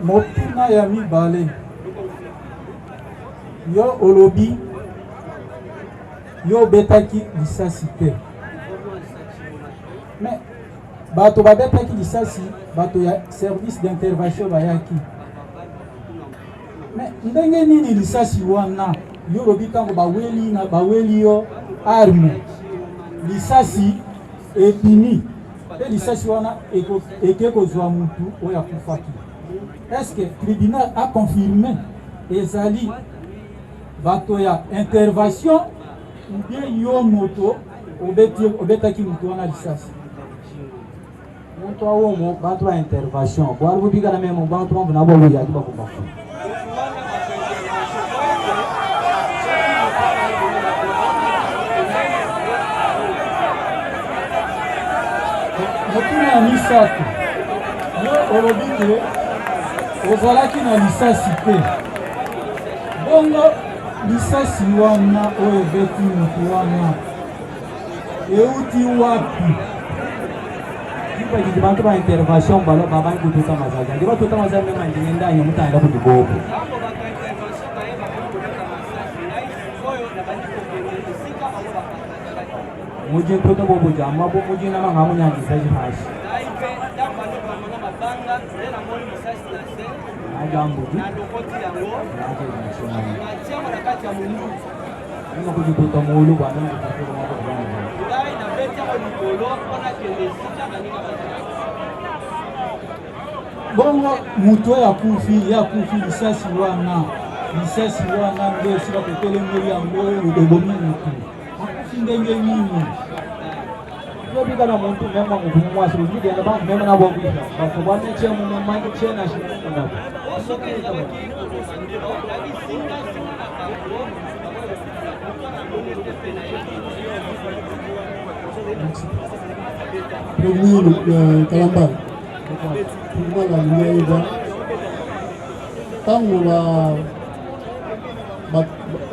motuna ya mibale yo olobi yo betaki lisasi te mais bato babetaki lisasi bato ya service d'intervention bayaki mais ndenge nini lisasi wana yo olobi ntango baweli yo arme lisasi ebimi pe lisasi wana eke kozwa mutu oyo akufaki. Est-ce que le tribunal a confirmé ezali bato ya intervention ou bien yo moto obetaki mutu wana lisasi? Moto awo bantu ba intervention kwa rubika na memo bantu wangu nabo ya kiba kubafu. Motuna ya misato yo olobike ozalaki na lisasi te bongo lisasi wana oyo ebeti mutu wana euti wapi? Kipaki bantu ba intervention balo babangi kututa mazaja ndiba tuta mazaja mema ndinenda nyo mutanda kudibobo muje toto bobo jama bo muje na mangamu nyangi saji hashi ajambu na dokoti yango na kati ya mungu nima kujikuta muulu bwana ngikafika mako bwana ndai na beta ko nikolo ona kende sita kanika bongo mutu ya kufi lisasi wana nde sika kotelengeli yango ebomi mutu akufi ndenge nini? Yobika na muntu mema ngumu asiri ngide na mema na bobu bakubane che mu mama che na shina Premier Kalamba pour la lumière tango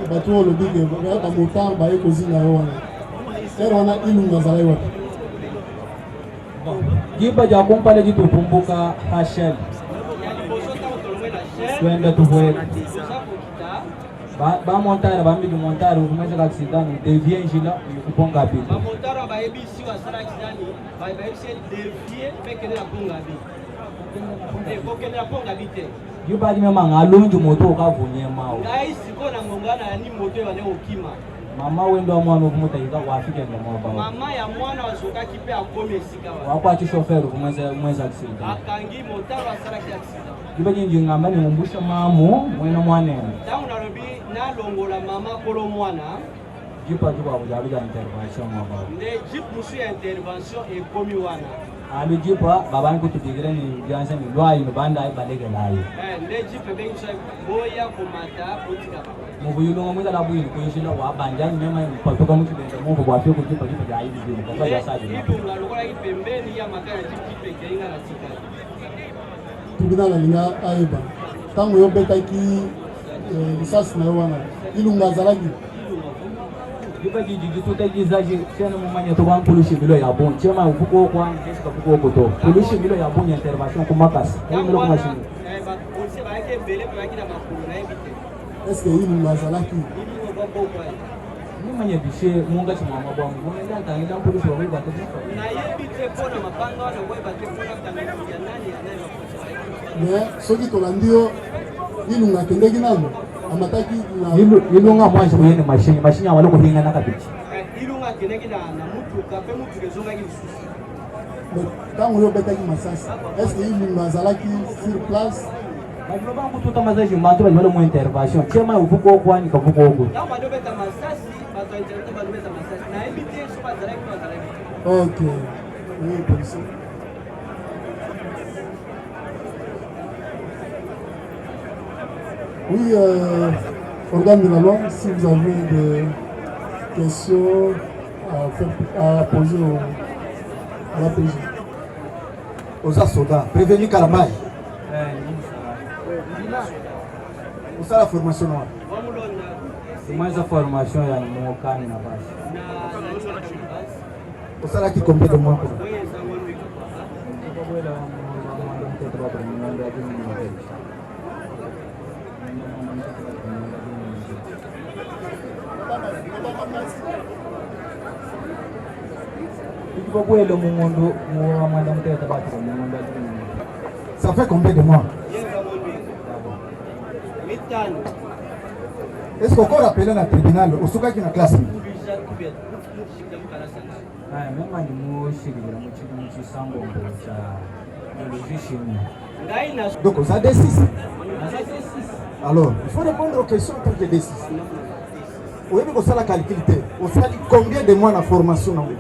batu olobike bamotar baye kozina wana ero wana ilunga zalai wapi jiba ja kumpale jitu tumbuka hashel twende tuwe ba montare ba mbi montare kumeza ka accident devient njila kuponga bi ba montare ba ebi si wa sala accident ba ebi si devient pekene la ponga bi pekene la ponga bi te jiba di mema ngalunju moto ka vunye mao ngai sikona ngongana ni moto wane okima mama wendo wa mwana ukumuta ika wafike ndo mwaba mama ya mwana wasoka kipe akome sika wakwa chi chauffeur kumweza accident akangi motaro asara ki accident jiba jinji ngamba ni mumbusha mamu mwena mwanene tangu narobi nalongola mama kolo mwana jipa jiba wabujabi ya intervention mwaba ne jip musu ya intervention ekomi wana ali jipa babani kutubigire ni jansa ni lwayi mbanda ay balege layi ne jipa bencha boya kumata putika mubuyulo ngomuza la buyini kuyishila wa banjani mema mpatoka mtu bende mungu kwa fio kujipa jipa ya hivi vile kwa sababu ya saji ipo ngalokola ipembeni ya makara jipe keinga na tika tribunal alinga aiba tango yobetaki lisasi na wana ilunga zalagi jipa jiji tutagizaje tena mumanya to bankulushi bilo ya bon chema ufuko kwa ndesi ka fuko ko to kulushi bilo ya bon intervention kumakasi ngilo kuma shini ba polisi ba yake mbele ba yake na makuru na ebite est-ce que ilunga zalaki mumanya bishe munga chimama bwa mbona ndanga ngida polisi wa wiba to na yebite pona mapanga wana kwa ba tefona tangalia nani anaweza mais soki tolandio ilunga kendeki nalo amataki na ilunga mwanzo kuyene mashini waloko hinga nakabichi ilunga kendeki na mutu kape mutu kezonga kilisusi tango yo betaki masasi est-ce que ilunga zalaki sur place bajua bangu tuta mazaji mbantu bajua mu intervention chema uvuko kwani kavuko huko tango bado beta masasi bato internet bado beta masasi na ebite so bazalaki OK oui police. Oui, organe de la loi, si vous avez des questions à poser à la PJ. Aux soldats, prévenir Kalamai. Où ça la formation noire? Comment la formation ya mwokani na basi? Où ça la qui combien de mois? Kwa kweli Ça fait combien de mois? Est-ce qu'on peut rappeler dans le tribunal au Souka qui est en classe? Donc, vous avez D6. Alors, il faut répondre aux questions en tant que D6. Oui, mais vous avez la calculité. Vous savez combien de mois de formation dans le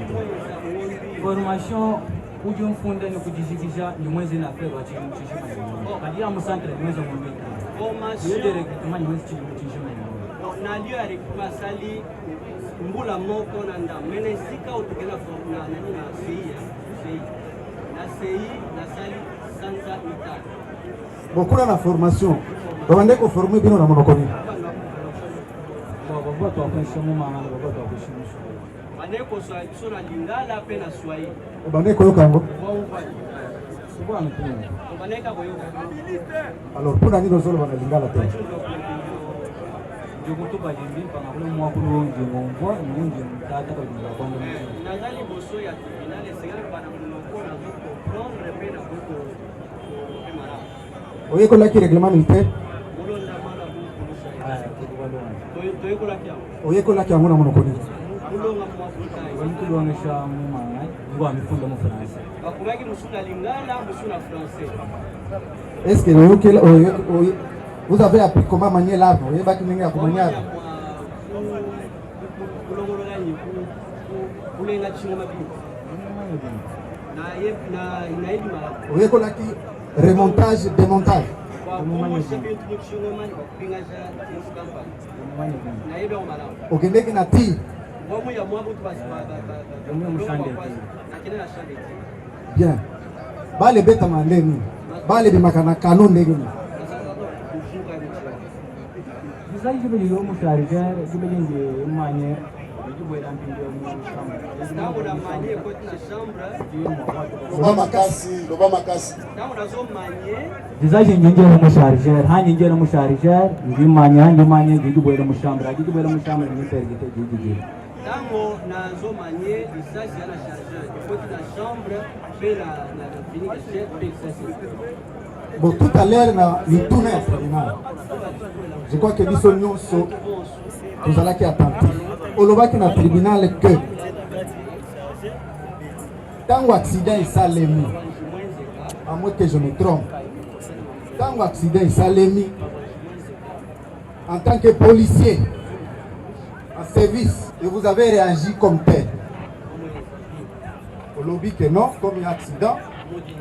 formation où je me fonde no kujishikisha ni mwezi na fedha chini mchisha majina mu centre ni mwezi mwezi formation yeye direct kama ni mwezi chini mchisha na ndio alikuwa sali mbula moko na nda mene sika utukena na nani na sei na sali sanza mitano beaucoup na formation bande ko former bino na monokoni baba to apesha mu mama baba to apesha mu maneko sona lingala pe na swahili bande ko yokango baneka ko yoka alors pour nani rozolo bana lingala te jogo to ba jindi pa ngolo mo ko nje ngombo nje tata ko jindi kwa ndo nazali boso ya finale segala bana mnoko na zo comprendre pe na ko mara oye ko la ki règlement militaire molonda mala ko to ko la kia oye ko la ki amuna monokoni mulonga mwa futa wantu wanesha mu mama ngwa mifundo mu France bakumaki musuna lingala musuna français. Est-ce que vous avez appris comment manier l'arme? Vous avez appris comment manier l'arme? Vous avez appris remontage, démontage. Ok, dès qu'il y a tir. Bien. Bale beta mandeni. Bale bimakana kanon ndege ni. Bizai jibe yo mu sharija jibe nje manye jibe ndampinde mu shamba. Nabo na manye ko na shamba. Loba makasi. Nabo na zo manye. Bizai nje mu sharija, hani nje mu sharija, nje manye jibe mu shamba, jibe mu shamba ni pergite jibe. Tango na zo manye isasi ana chargeur, ko na chambre pe na clinique jet pe isasi. Bon, tout à l'heure, nous tournons à tribunal. Je crois que nous sommes tous allés qui attentifs. On le voit dans le tribunal que tant l'accident est salémi, à moins que je me trompe, tant l'accident est salémi, en tant que policier, en service, et vous avez réagi comme tel. On le dit que non, comme il y a un accident,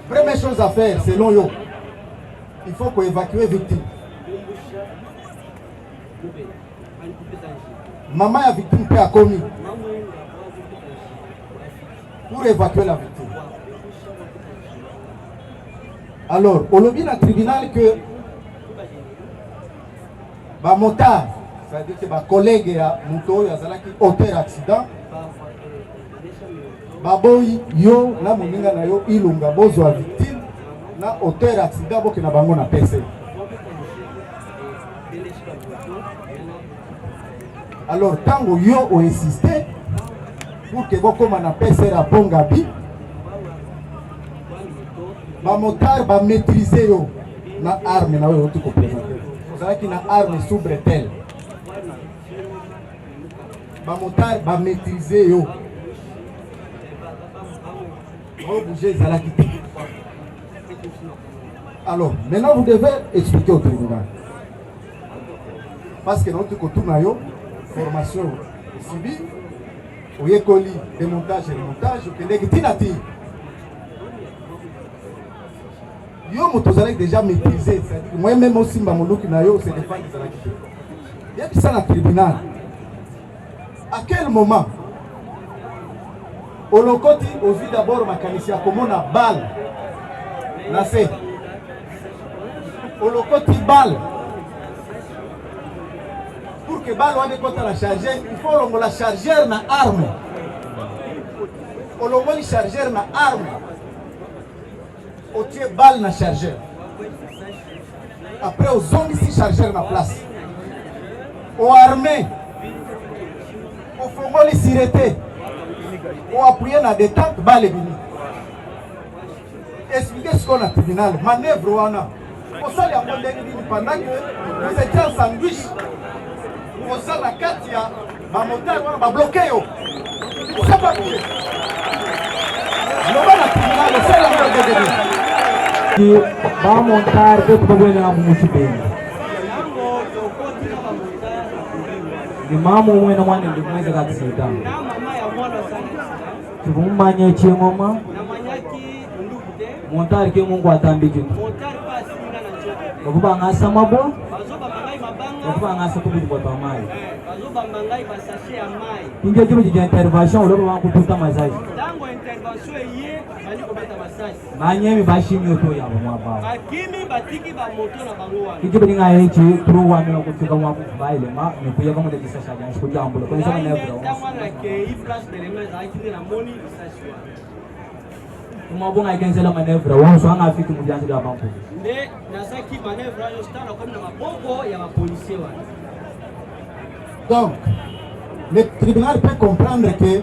première chose à faire, selon eux, il faut qu'on évacue les victimes. Maman a victime qui a commis. Pour évacuer la victime. Alors, on a dit dans le tribunal que ma motard, c'est-à-dire que ma collègue a monté à auteur accident. Baboy yo na moninga na yo ilunga bozo a victime. Na auteur accident boke na bango na PC. Alors tango yo o insisté pour que boko na PC à Bongabi, ba motar ba maîtriser yo na arme na yo tout présenter. Vous savez qu'il na arme sous bretelle. Ba motar ba maîtriser yo. Vous bougez zala qui. Alors, maintenant vous devez expliquer au tribunal. Parce que notre tourne formation civile, au écoli, démontage et remontage, au Québec, tinati. Yo motozalek déjà maîtrisé, c'est-à-dire moi-même aussi mamonoki na yo c'est des femmes qui sont là. Il y a ça dans le tribunal. À quel moment au lokoti au vu d'abord mécanicien comment on a balle na fait au lokoti balle pour que balle wane kota la charger il faut longo la chargeur na arme au longo li chargeur na arme au tie balle na chargeur après au zongi si chargeur na place au armé au fongo li sirete ou appuyer la détente bas les bini. Expliquez ce qu'on a tribunal, manœuvre wana. Pour ça, il y a pendant que vous étiez en sandwich, pour ça, la carte, il y a ma montagne, on va bloquer. Vous ne savez pas bouger. Le tribunal, c'est la montagne de bini. Va montar que tu peux na muito bem. Ni mama umwe na mwana ndio mweza katsita. Tubumanye chingoma. Montar ke Mungu atambi kitu. Bakuba ngasa mabo. Bakuba ngasa kubi kwa tamai. Bazoba mangai basashe ya mai. Inge kibu ji intervention ulo ba kututa masaji. Tango intervention yeye bali kobeta masasi. Nanyemi bashimi oto ya mwaba. Bakimi batiki ba moto na bango wana. Kibu dinga yechi turu wa mena kufika mwa baile ma ni kuya kama de kisasha ya shiko jambo. Kwa sababu na ebra. Tango na ke place de l'emergence akinde na moni kisasha. Umabonga ikenzela manevra wanso anga afiki mujanzi da banko. Nde nasaki manevra yo stana comme na maboko ya ba policier wana. Donc, le tribunal peut comprendre que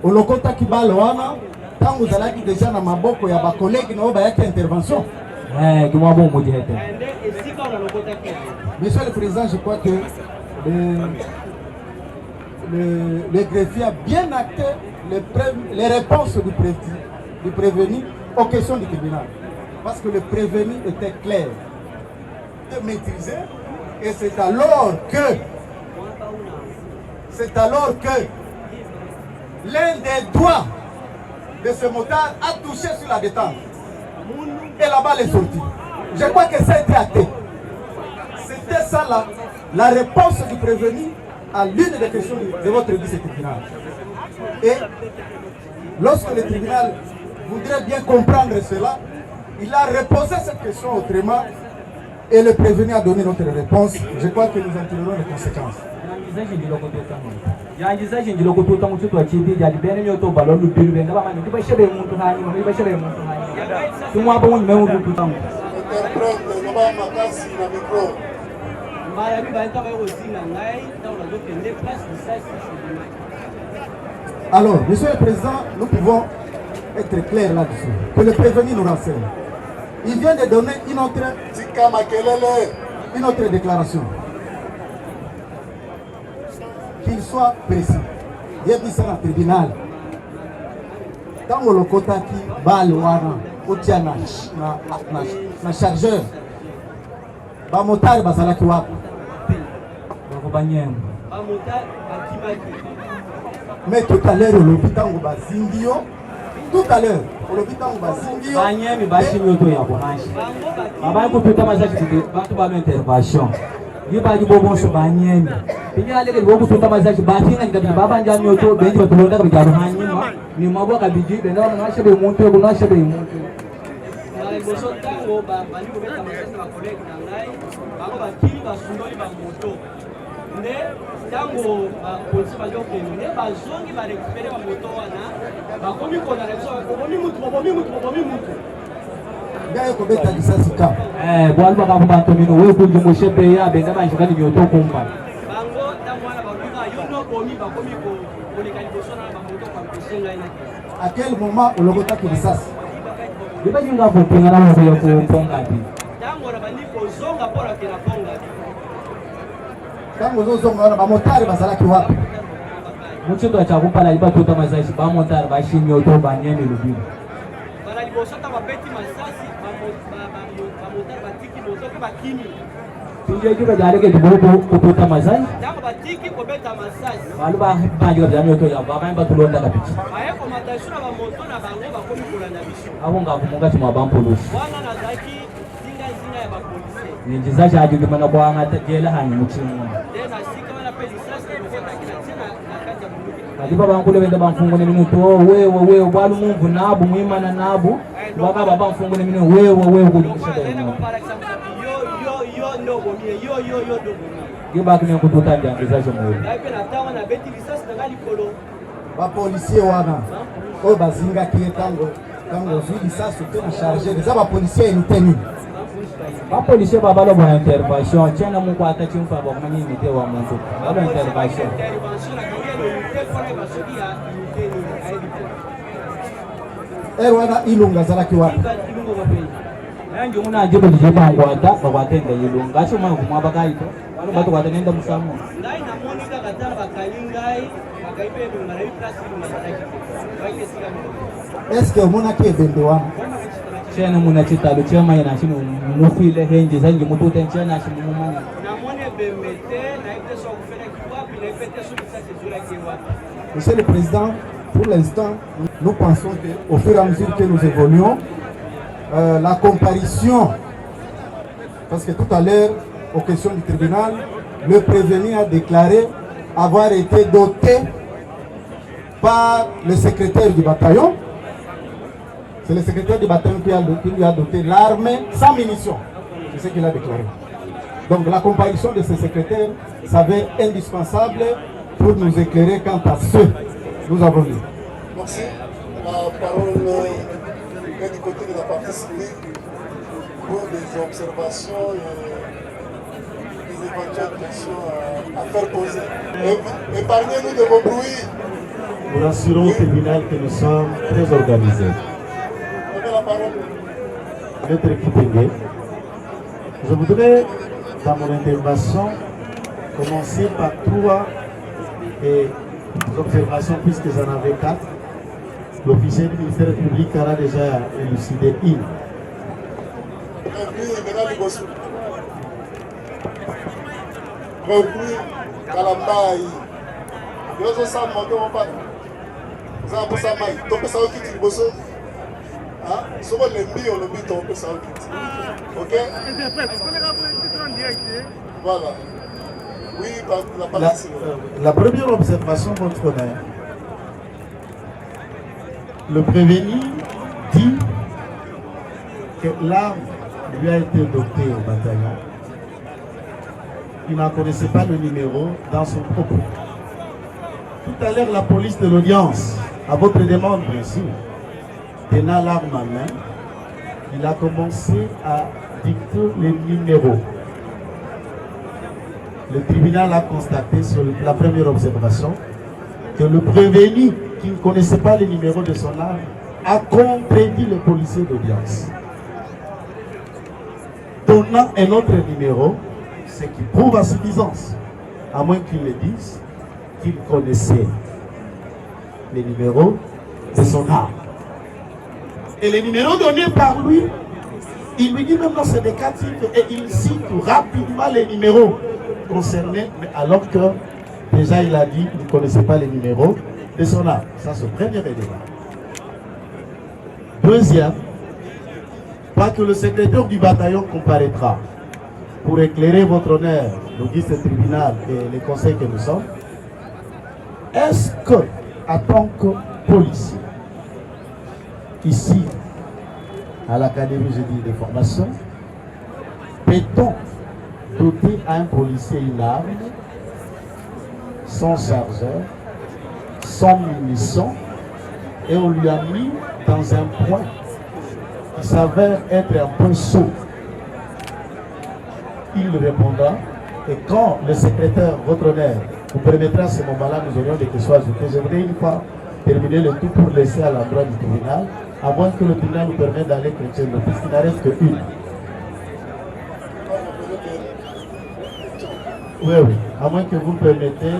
au lokota kibaloana, quand vous allez déjà dans ma boko, il y a des collègues qui ont fait intervention. Monsieur le Président, je crois que le greffier a bien acté les réponses du prévenu aux questions du tribunal. Parce que le prévenu était clair, de maîtriser, et c'est alors que l'un des doigts de ce motard a touché sur la détente. Et la balle est sortie. Je crois que ça a été acté. C'était ça la réponse du prévenu à l'une des questions de votre vice-tribunal. Et lorsque le tribunal voudrait bien comprendre cela, il a reposé cette question autrement et le prévenu a donné notre réponse. Je crois que nous en tirerons les conséquences. Alors, Monsieur le Président, nous pouvons être clairs là-dessus. Que le prévenu nous renseigne. Il vient de donner une autre déclaration. Qu'il soit précis. Il y a dit ça dans le tribunal. Dans le lokota qui balwana, otiana, na chargeur, ba motar basala ki wapi. Mais tout à l'heure, l'hôpital va zingio. Tout à l'heure, l'hôpital va zingio. Banyemi bashimi oto ya bonashi. Baba ko tuta masaji batu ba intervention. Yiba jibo so banyemi. Pinya leke boku tuta masaji batinga ngabya baba njami oto benji batulonda ka bijaro hanyima. Ni mabo ka biji benda na shebe muntu ko na shebe muntu. Bale boso tango ba bali ko beta masaji ba collègue na ngai. Bango ba kili ba sundoli ba moto. Nde tango ba polisi ba joke ne ba zongi ba récupérer ba moto wana. Ba komi ko na reso ko bomi mutu. Gaye ko beta disasi ka. Bwali ba ka ba tomino we ku jumo shebe ya benda ba shikani myoto kumba. Bango tango wana ba bika yo no komi ba komi ko lekali boso na ba moto kwa pesenga ina. À quel moment on lokota ki disasi? Yiba jinga ko pinga na mo ya ko ponga bi. Tango na bani ko zonga pora kina ponga. Tango zozonga na ba motari basala ki wapi? Muchito cha kupala liba tuta masaji ba montar ba shimi oto ba nyemi lubi. Bala liboso ta ba beti masasi ba motar ba tiki moto ke ba kimi. Pinje jiba jare ke dibo ko tuta masaji. Tango ba tiki ko beta masasi. Balu ba jiba jami oto ya ba ba tulonda ka pichi. Aye ko matashura ba moto na bango ba komi kolanda biso. Abo nga kumunga chima ba mpolusi. Wana na zaki zinga ya ba polisi. Ninjiza cha aju kimana kwa ngata jela hani muchimu. Tena sika wana pe disasi ko kwa kina tena na kaja bunduki. Kadiba bankule benda bamfungu ne minuto wewe bwalu mungu nabu mwimana nabu baka baba mfungu ne minuto wewe kulimusha. Yo ndo bomie yo ndo bomie. Giba kine kututa njangiza chomo. Daipe na tawa na beti disasi na ngali kolo. Ba policier wana. O bazinga ki tango zuli sasa tena charger des ba policier ni tenu. Ba policier baba lo ba intervention tena mungu atachimfa ba mwenye nite wa muntu. Ba intervention. Intervention na kile ni kwa ba sodia ni Erwana Ilunga zalaki wapi? Ilunga wapi? Nange muna ajibu dijema ngwata bakwatenda Ilunga. Acho mwana kumwa bakaito. Walo bato kwatenenda musamu. Ngai na monika katala bakalingai bakaipe ngara iplasi ngara. Baike sika mo. Est-ce que mona ke bende wana? Chena muna chitalo chema yana chino mufile henje zangi mutute chena chino mumani. Monsieur le Président, pour l'instant, nous pensons qu'au fur et à mesure que nous évoluons, la comparution, parce que tout à l'heure, aux questions du tribunal, le prévenu a déclaré avoir été doté par le secrétaire du bataillon. C'est le secrétaire du bataillon qui lui a doté l'armée sans munitions. C'est ce qu'il a déclaré. Donc la comparution de ce secrétaire s'avère indispensable pour nous éclairer quant à ce que nous avons vu. Merci. La parole est du côté de la partie civile pour des observations et des éventuelles questions à faire poser. Épargnez-nous de vos bruits. Nous rassurons au tribunal que nous sommes très organisés. La parole. Notre équipe est gay. Je voudrais, dans mon intervention, commencer par 3 observations, puisque j'en avais 4. L'officier du ministère public a déjà élucidé une. Voilà. Oui, la première observation, votre honneur. Le prévenu dit que l'arme lui a été dotée au bataillon. Il n'en connaissait pas le numéro dans son propos. Tout à l'heure, la police de l'audience, à votre demande bien sûr, tenant l'arme en main, il a commencé à dicter les numéros. Le tribunal a constaté sur la première observation que le prévenu, qui ne connaissait pas les numéros de son arme, a contredit le policier d'audience, donnant un autre numéro, ce qui prouve à suffisance, à moins qu'il le dise, qu'il connaissait les numéros de son arme. Et les numéros donnés par lui, il lui dit même non, c'est négatif, et il cite rapidement les numéros concernés, mais alors que déjà il a dit qu'il ne connaissait pas les numéros de son arme. Ça, c'est le premier élément. Deuxième, pas que le secrétaire du bataillon comparaîtra pour éclairer votre honneur, l'auguste tribunal et les conseils que nous sommes. Est-ce que, en tant que policier, ici, à l'Académie, je dis, de formation, peut-on doter à un policier une arme, sans chargeur, sans munitions, et on lui a mis dans un point qui s'avère être un point chaud? Il répondra, et quand le secrétaire, votre honneur, vous permettra à ce moment-là, nous aurions des questions ajoutées. J'aimerais une fois terminer le tout pour laisser à l'endroit du tribunal, à moins que le tribunal nous permette d'aller chrétien, puisqu'il n'en reste qu'une. Oui, oui, à moins que vous me permettez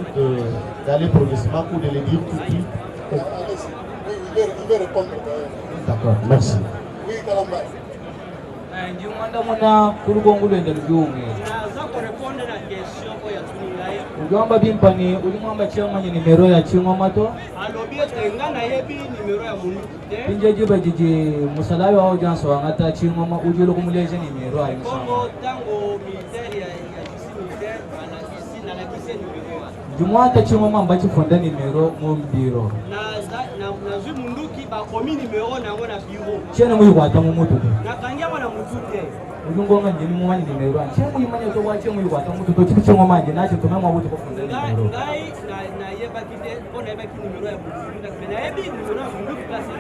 d'aller progressivement ou de le dire tout de suite. Il veut répondre. D'accord, merci. Oui, Kalamba. Ugamba bimpani ulimwamba chiamanya nimero ya ching'omato alobi ete nga nayebi nimero ya moluku te pinje jiba jiji musalayo ao janso wangata ching'oma ujilo kumuleje nimero ayi kongo tango militaire ya kisi militaire nalakisi nimero ya jumwata ching'oma mbachi fonda nimero mumbiro nazwi munduki bakomi nimero nango na biro chene muyikwata mumutu nakangiama na mutu te ujungonga njeni mumanyi nimero ani chene muyimanya to wache muyikwata mutu to chipi ching'oma nje nacho tumema buti ko fonda nimero ngai nayebaki te mpo nayebaki nimero ya munduki me nayebi nimero ya munduki place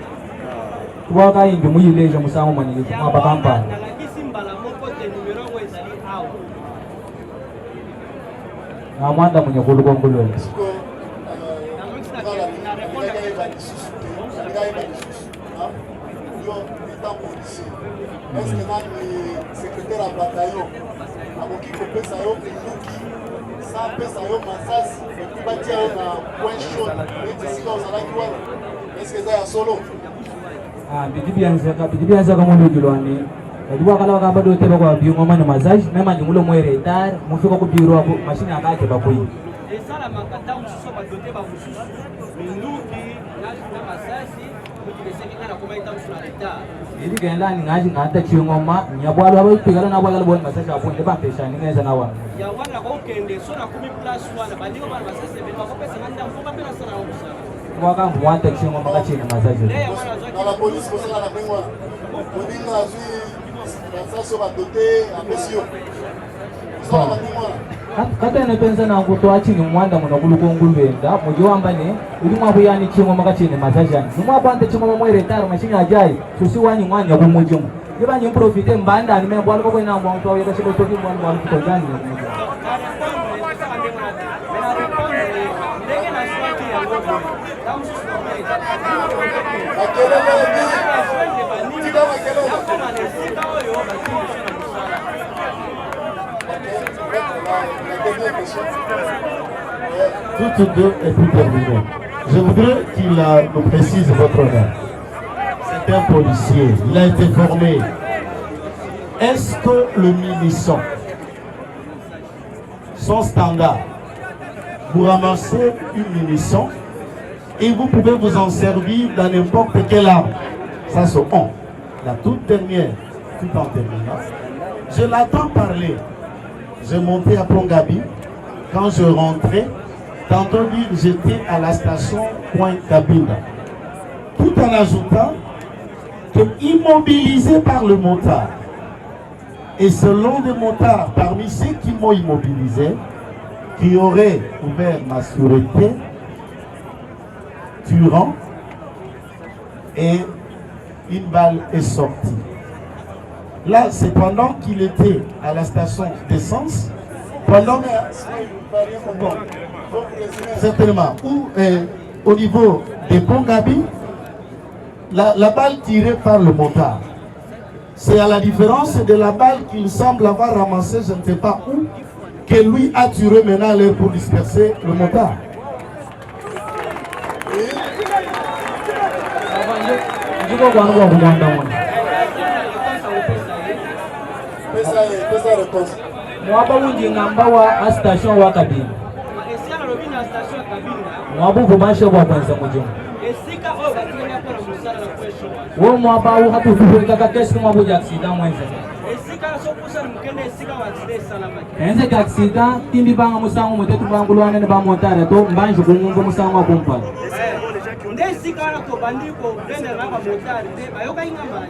kubaka yindi muyileje musango manyile kumaba kampani nalakisi mbala moko te nimero yango ezali awa namwanda mwenye kulukongolweni étant policier. Est-ce que le secrétaire à bataillon, à mon qui peut ça yo Pinduki, ça peut ça yo Massas, et puis bâtir un point chaud, et ici dans la Kiwana. Est-ce que ça y a solo? Ah, bidibianza kama ndio kilwani. Ndio kala wakamba do teba kwa biyo mama na massage, mema ndulo mwe retard, mufika ku biro hapo mashine akake bakoi. Esala makata ususo badote ba ususu. Minduki na masasi, mukileseki kana kuma itamusu na retard. Ili genda ni ngaji ngata chingoma, nyabwalo abo pigala na bwala bwala massage hapo ndeba pesha ni ngeza nawa. Ya wana kwa ukende so na 10 plus wana bandiko bana masasi bema kwa pesa nganda mfuka pesa sana usa. Mwaka mwanta chingoma kachini massage. Dans la police pour ça la bengwa. Odinga azui massage sur badote à monsieur. Ça la bengwa. Kata nepenza na kutoa chini mwanda munakulu kongulwenda mujiwamba ne ulimwa buyani chimwe makachini mazajani numwa bwante chimwe mwe retard mashini ajai susi wanyi mwanya kumujimu yiba nyi profite mbanda ni membo aliko kwena mwa mtu aweka shibo toki mwa mwa kutojani Toutes deux et puis terminées. Je voudrais qu'il nous précise votre nom. C'est un policier, il a été formé. Est-ce que le Minisson, son standard, vous ramassez une munition et vous pouvez vous en servir dans n'importe quelle arme? Ça c'est on. La toute dernière, tout en terminant, je l'attends parler. J'ai monté à Pongabi. Quand je rentrais, tantôt dire j'étais à la station Point Kabila. Tout en ajoutant que immobilisé par le motard. Et selon les motards, parmi ceux qui m'ont immobilisé, qui auraient ouvert ma sûreté, tuant, et une balle est sortie. Là, c'est pendant qu'il était à la station d'essence, pendant bon, certainement, où au niveau des Pongabi, la balle tirée par le motard. C'est à la différence de la balle qu'il semble avoir ramassée, je ne sais pas où, que lui a tiré maintenant l'air pour disperser le motard. Mwaba unji ngamba wa station wa Kabinda. Esika lobi na station Kabinda. Mwabu kumasha kwa kwanza mujimu. Esika o batina kwa musala na kwesho. Wo mwaba u hapo kufuka kakesi mwabu ya accident mwenza. Esika so kusa mukende esika wa accident sana maki. Enze ka accident timbi banga musango mutetu bangulwane ne ba montare to mbanju kungungo musango akumpala. Esika na to bandiko bende na ba montare te bayoka ingamba.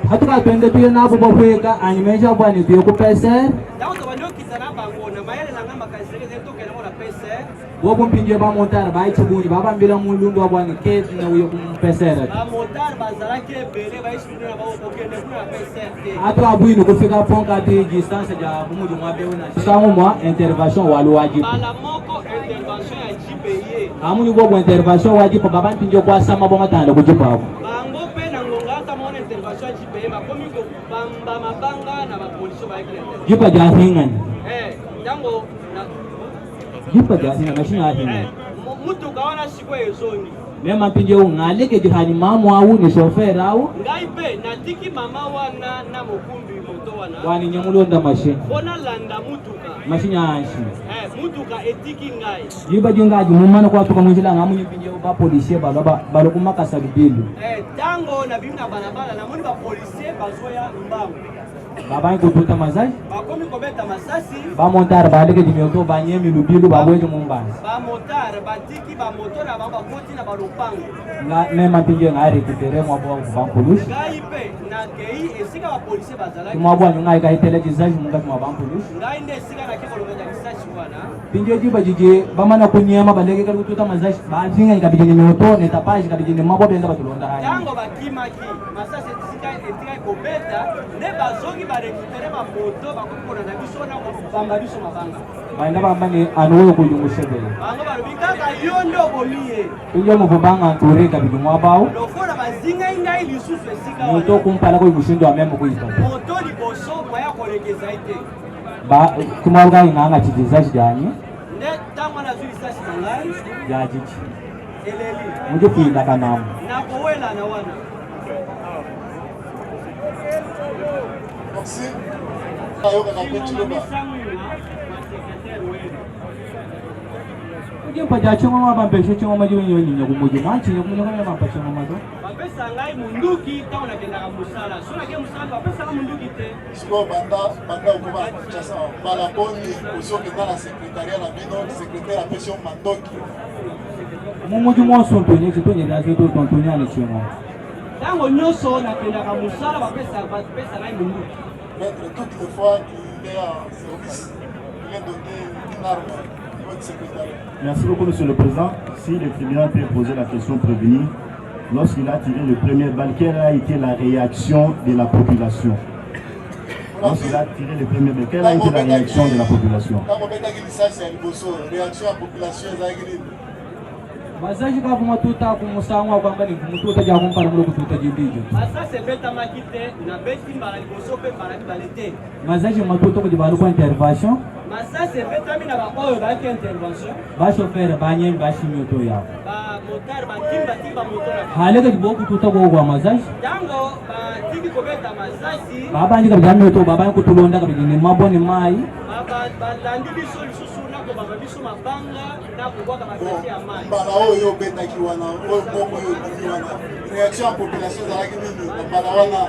Hatuka twende tuye nabo bafweka animeja bwani tuye ku pesa. Dawo to banyo kitana bango na mayele na ngamba kaiseke zeto kena mona pesa. Wo kumpinje ba montare ba ichibuni baba mbila mulundu wa bwani kezi na uyo kumpesera. Ba montare bazala ke bele ba ishibuni na ba okende kuna pesa te. Atu abwini kufika ponka di distance ja bumuju mwabe una. Sango mwa intervention walu wajibu. Bala moko intervention ya jipeye. Amuni go intervention wajibu baba mpinje kwa sama bo matanda kujipa hapo. Bango pe na ngonga ta mona intervention ya jipeye bakomi ko bamba mabanga na ba police ba ikile. Jipa jahingani. Tango na Jipa jahingani mashina ahingani. Mutu kaona sikwe ezoni. Mema mpinje ungaleke jihani mamu au ni chauffeur au. Ngaipe natiki mama wana na mukumbi moto wana. Wani nyamulonda machine. Bona landa mutuka. Machine anshi. Mutuka etiki ngai. Jiba jingaji mumana kwa tuka mwinjila ngamu nyipinje ba police balo kumaka sabibilu. Tango na bimna barabara na moni ba police bazoya mbangu. Baba kututa mazaji. Bakomi kobeta masasi. Ba montar ba leke dimioto ba nyemi lubilu ba weje mumbani. Ba motar batiki ba moto na ba koti na ba lupango. Na mema mpinje ngari kitere mwa ba police. Ngai pe na kei esika ba police bazala. Mwa bwa nyunga ka television munga mwa ba police. Ngai nde esika na kiko lobeja kisashi wana. Pinje jiba jije bamana kunyema baleke kututa mazaji ba finga ikabije ni moto ne tapaji kabije ni mabo benda batulonda haya. Tango bakimaki masasi etika ekobeta nde bazongi barekupere bamoto bakokona na biso wana kobamba biso mabanga baina bambani anuwe kujungushebele bango balobi kaka yo nde obomiye injo muvubanga ntureka bidumwa bawo lokola bazingai ngai lisusu esika moto kumpala ko ibushindo amemo kuita moto liboso moya kolekeza ite kumaruga inganga chidizaji dani nde ntango nazwi lisasi na ngai yajichi eleli muje kuinda kanamu nakowela na wana Merci. Ayokaka mpe Chiloba. Mpa ja chongo mabambesho chongo maji nyonyo kumuji manchi kumuji kama mapasho mazo bapesa ngai munduki ntango nakendaka mosala so nake mosala bapesaka munduki te sikoyo banda okoma na kinshasa mbala boni ozokenda na sekretariat na bino sekretare apesi yo mandoki mumuji mwosuntoni ekitonyerazo totontoni ale chongo ntango nyonso nakendaka mosala bapesa ngai munduki maître toutes les fois qu'il est en service il est donné une arme au niveau du secrétariat. Merci beaucoup, Monsieur le Président. Si le tribunal peut poser la question prévenue, lorsqu'il a tiré le premier balle, quelle a été la réaction de la population? Lorsqu'il a tiré le premier balle, quelle a été la réaction de la population? Réaction à la population, bazaji ka kuma tuta kumusangwa kwamba ni kumututa ja kumpara mulo kututa jibijo masasi ebetamaki te nabeti mbala liboso mpe mbala mibale te mazaji matuta kuti bali kwa intervention masasi ebetami na baoyo bayaki intervention bashofere banyembi bashimyoto yabo bamotare batimbatimba moto na haleka jibokututa kwa mazaji ntango batiki kobeta masasi babandika byamyoto babani kutulonda kabijini maboni mai balandi biso lisusu nakobamba biso mabanga nakobwaka masasi ya mai mbala oyo obetaki wana oyo moko oyo obimi wana réaction ya population ezalaki nini na mbala wana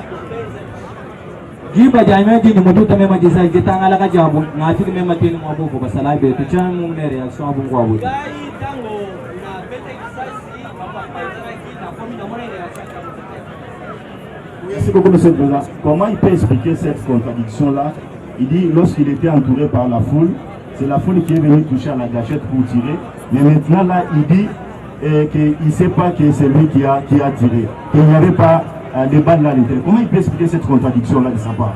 jiba jamedi ni mututa mema jisa jitangala ka jabu ngafiki mema tini mwabuko basala betu chamu ne reaction abu ngwa buti gai tango na bete kisasi papa ezalaki na komi na mona reaction ya Merci beaucoup, Monsieur le Président. Comment il peut expliquer cette contradiction-là? Il dit, lorsqu'il était entouré par la foule, c'est la foule qui est venue toucher à la gâchette pour tirer. Mais maintenant, là, il dit qu'il ne sait pas que c'est lui qui a tiré. Qu'il n'y avait pas de balles à l'intérieur. Comment il peut expliquer cette contradiction-là de sa part?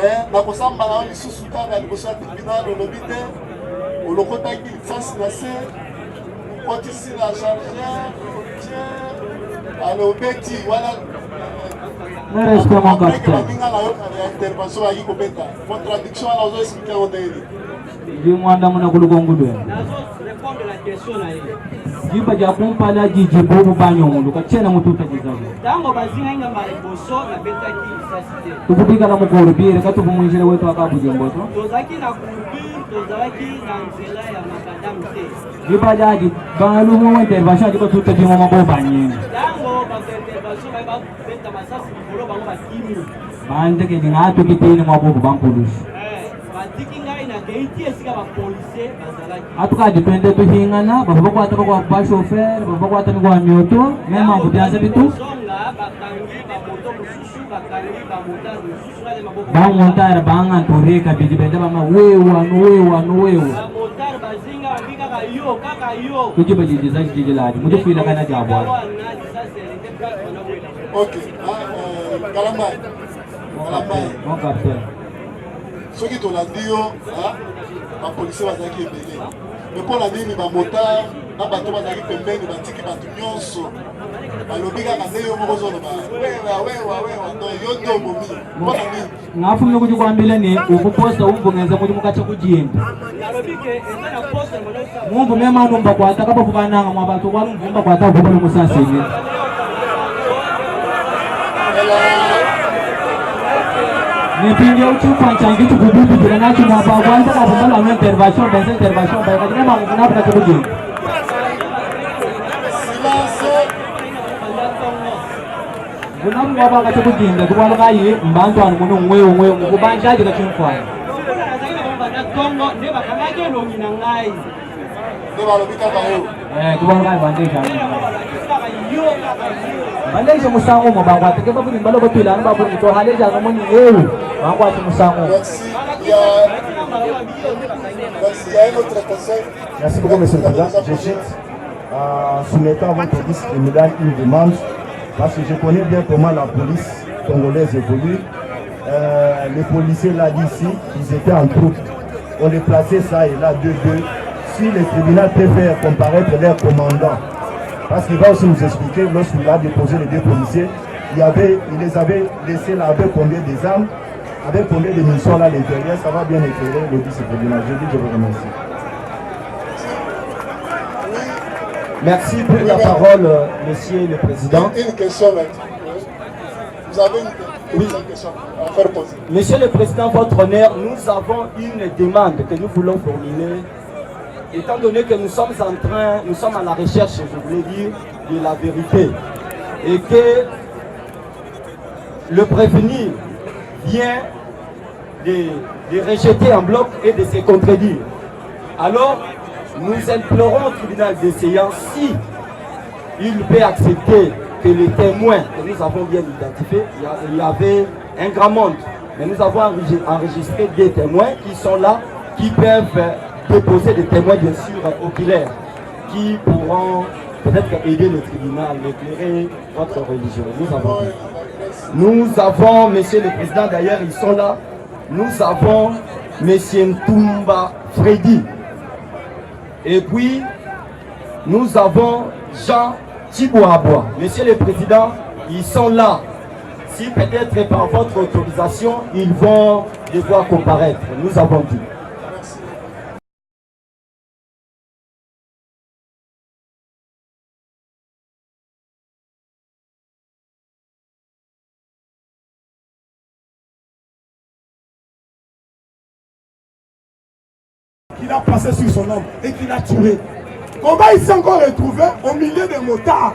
mais nakosamba na lisusu kaka liboso ya tribunal olobi te olokotaki licence na se okotisi na chargeur ale obeti wana baninga na yo ya intervention baki kobeta contradiction wana ozo explike yango ndeni jimwanda muna kulukongulwe répondre la question na ye jiba ja kumpala jijibu banyo mundu kachena mututa jizaje tango bazinga inga mbala liboso na betaki lisasi te tukupika na mukuru bire katupumwishile wetu akabujemboto tozalaki na kubi tozalaki na nzela ya makadamu te jiba jaji balumu intervention jiba tuta jimo maboba nyingi tango baintervention babeta masasi likolo bango bakimi bandeke ndingatu kitini mwabuku bampulushi batiki ngai na keiti esika bapolisier bazalaki atukadi twende tuhingana bava bakwataka kwa bashofere bava bakwatani kwa myoto mema mbutyanza bitu bakangi bamoto mosusu bakangi bamotare mosusu nale maboko bamontare bangantoreka bidi bende bama wewanu bamotare bazinga babi kaka yo tujiba jijizaji jijiladi mutufuila kana jabwana ok Kalambai mon capitaine soki tolandi yo bapolisier bazalaki ebele me mpo na nini bamotare na bato bazalaki pembeni batiki bato nyonso balobi kaka nde yo moko ozoloba wewa yo nde obomi mpo na nini ngafumye kuti kwambileni ukuposta umbungeza kuti mukacha kujinda mumbu memanumba kwata kapafukananga mwabatu kwalumvumba kwata vumba lumusasini nipinge uchupa nchangitu kububu jira nachi mwapa kwanza kafumbala anu intervention benze intervention bayi katika mangu kunapu kacha kujinda kunapu mwapa kacha kujinda kukwala kayi mbantu anu munu mweyo kubanjaji kachimfwana Kongo nde bakangaki elongi na ngai Tuwanga bandesha. Bandesha musango mo bangwa teke babu ni balo batula na babu ni to haleja ngamo ni eu. Bangwa tu musango. Merci beaucoup, monsieur le président. Je cite, soumettant à votre police criminelle une demande, parce que je connais bien comment la police congolaise évolue. Les policiers là d'ici, ils étaient en troupe. On les plaçait ça et là, 2-2. Si le tribunal peut faire comparaître leur commandant, parce qu'il va aussi nous expliquer, lorsqu'il a déposé les deux policiers, il les avait laissé là avec combien des armes, avec combien de munitions là à l'intérieur, ça va bien éclairer le vice-tribunal. Je vous remercie. Merci pour la parole, monsieur le président. Une question maintenant. Vous avez une question à faire poser. Monsieur le président, votre honneur, nous avons une demande que nous voulons formuler. Étant donné que nous sommes à la recherche, je voulais dire, de la vérité. Et que le prévenu vient de rejeter en bloc et de se contredire. Alors, nous implorons au tribunal de séance si il peut accepter que les témoins que nous avons bien identifiés, il y avait un grand monde, mais nous avons enregistré des témoins qui sont là, qui peuvent déposer des témoins bien sûr oculaires, qui pourront peut-être aider le tribunal, éclairer votre religion. Nous avons, monsieur le président, d'ailleurs ils sont là, nous avons monsieur Ntumba Freddy. Et puis, nous avons Jean Tibouaboua. Monsieur le Président, ils sont là. Si peut-être par votre autorisation, ils vont devoir comparaître. Nous avons dit. Qu'il a passé sur son homme et qu'il a tué. Comment il s'est encore retrouvé au milieu des motards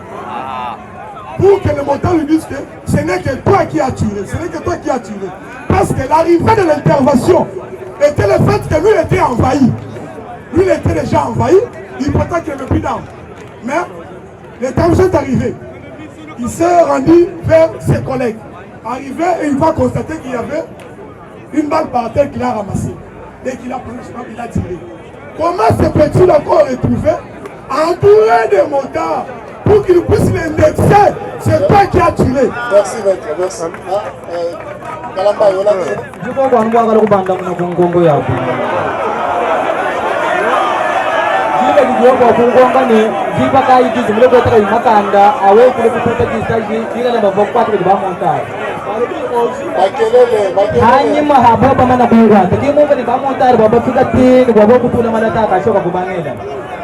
pour que les motards lui disent que ce n'est que toi qui as tué, ce n'est que toi qui as tué. Parce que l'arrivée de l'intervention était le fait que lui était envahi. Lui il était déjà envahi, il prétend qu'il n'avait plus d'armes. Mais l'intervention est arrivée. Il s'est rendu vers ses collègues. Arrivé et il va constater qu'il y avait une balle par terre qu'il a ramassée. Dès qu'il a pris le chemin, il a tiré. Comment se peut-il encore retrouver entouré de motards pour qu'il puisse l'indexer? C'est toi qui as tiré. Merci maître, merci. Kalamba, il y en a dit. Je crois qu'on va aller au bandang na Congo ya. Jile kidogo Congo ni jipa kai kizi mle kwa taka makanda awe kule kutoka kisaji ila na babo kwa kwa ba montar. Hanya mahaba pa mana kuwa taki munga ni ba montar baba fika tin baba kutuna mana taka shoka kubangela.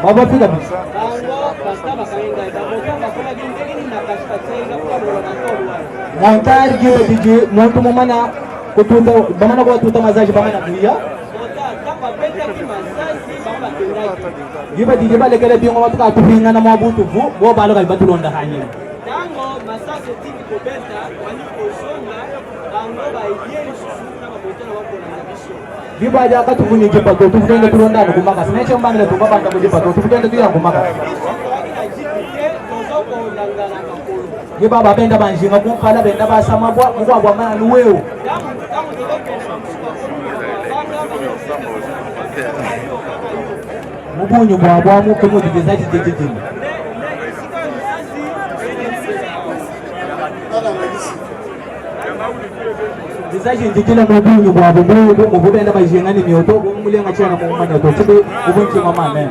Baba fika bi. Montar jipa diji montu mana kututa bamana kwa tuta mazaji bamana kuya. Jiba di jiba lekele bingo watu ka kupinga na mabutu vu bo balo ka batu londa hanya. Tango masase tiki kobeta wani kozonga bango ba yeli susu na maboto na wako na biso. Jiba ja ka tufuni jiba to tufende kulonda no kumaka sine chomba ngile tumba banda jiba to tufende tu ya kumaka. Jiba ba benda banjinga kumpala benda ba sama bwa mwa bwa mana nuweo. Mubunyu bwa mu komo dizaji dejejini. Dizaji dejejini mubunyu bwa mu benda bajenga ni mioto mulenga chana mu manya to tibe ubunchi mama men.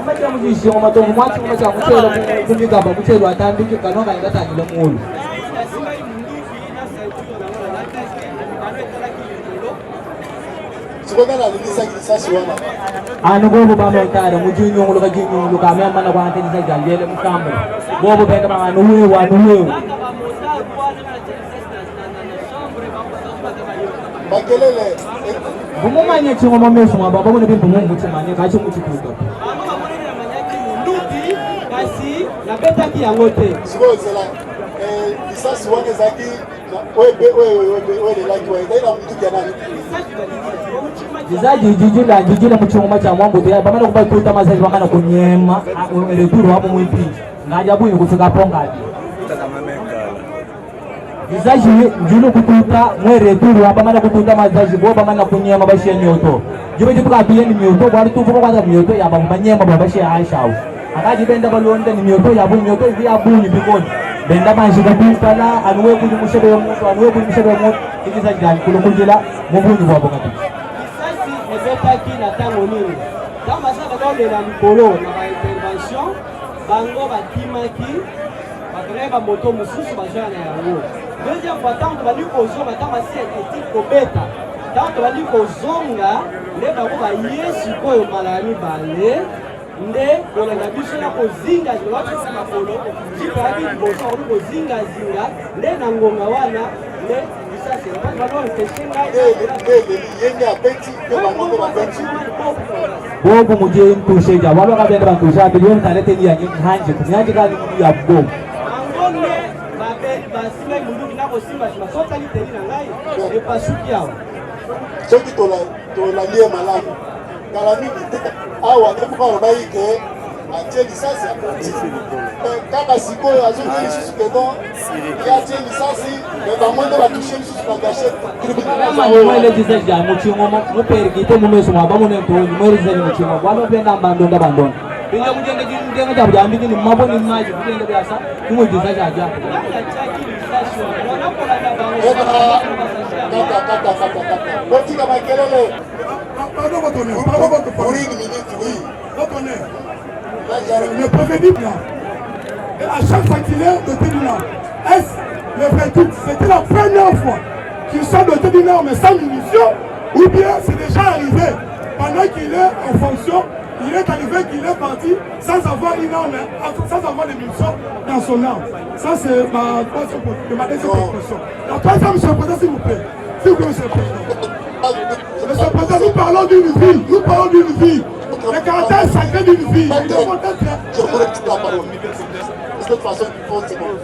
Amaja mujishi omatongo mwati mucha muchelo kumigaba muchelo atambike kanonga ingatangile mulu. Anu gobo ba mo tare mujinyo ngulu kajinyo luka mema na kwante disa jangele mukambo gobo benda ba anu wewe Makelele bumumanye chingo mamesu mababa mune bimbu mungu chimanye kachi muchikuta Nduti kasi na beta ki yangote. Sibozela lisasi wana ezalaki oyelelaki waezali na mutuki ya nani Jizaji jijila jijila mchunguma cha mwangu dia bamana kubatuta mazaji bamana kunyema ereturu hapo mwipi ngajabu ni kufika ponga Jizaji julu kututa mwereturu hapa bamana kututa mazaji bo bamana kunyema bashi nyoto jibe jibuka biye ni myoto bali tuvuka kwanza myoto ya bamanyema babashi Aisha akaji benda balonda ni myoto ya bu myoto hivi ya bu ni bikoni benda banji kabisa anuwe kuli mushebe wa moto anuwe kuli mushebe wa moto ikiza jani kulukujila mubuni bwabo kabisa ebetaki na ntango nini ntango basaka baolela likolo na baintervention bango bakimaki bakendaki bamoto mosusu bazwaka na yango deuxième fois ntango tobandi kozonga ntango basi eti kobeta ntango tobandi kozonga nde bango baye sikoyo mbala ya mibale nde kolanda biso ya kozingazinga watisa makolo jipaki liboso bakoli kozingazinga nde na ngonga wana nde bobu muje ntusheja walo kabenda bantusha bilioni kalete ni yanyi hanje kunyaje kali ya bobu angone babe basime mundu na kosimba sota ni teli na ngai e pasuki yawo soki tola lie malamu kala mingi awa epuka baike atie lisasi kaka sikoyo azongi lisusu kedon yatie lisasi bangonde batushe lisusu bagashete mwele jizeja muchingoma muperikite mumeso mwabamune ntoni mwerizeni muchingoma bwalo penda mbandonda bandonda binga mujenge jingenga jabu jambiki ni maboni maji kujenge biasa kumwe jizeja ajabu kata botika makelele pour une minute oui le prévenu là. Et à chaque fois qu'il est doté d'une arme, est-ce le vrai tout, c'était la première fois qu'il soit doté d'une arme sans munitions, ou bien c'est déjà arrivé pendant qu'il est en fonction, il est arrivé qu'il est parti sans avoir une arme, sans avoir des munitions dans son arme. Ça c'est ma deuxième question. La troisième, monsieur le président, s'il vous plaît. S'il vous plaît, monsieur le président. Monsieur le président, nous parlons d'une vie. Nous parlons d'une vie. Le caractère sacré d'une vie. Je voudrais que tu la parole. De cette façon, il faut se comprendre.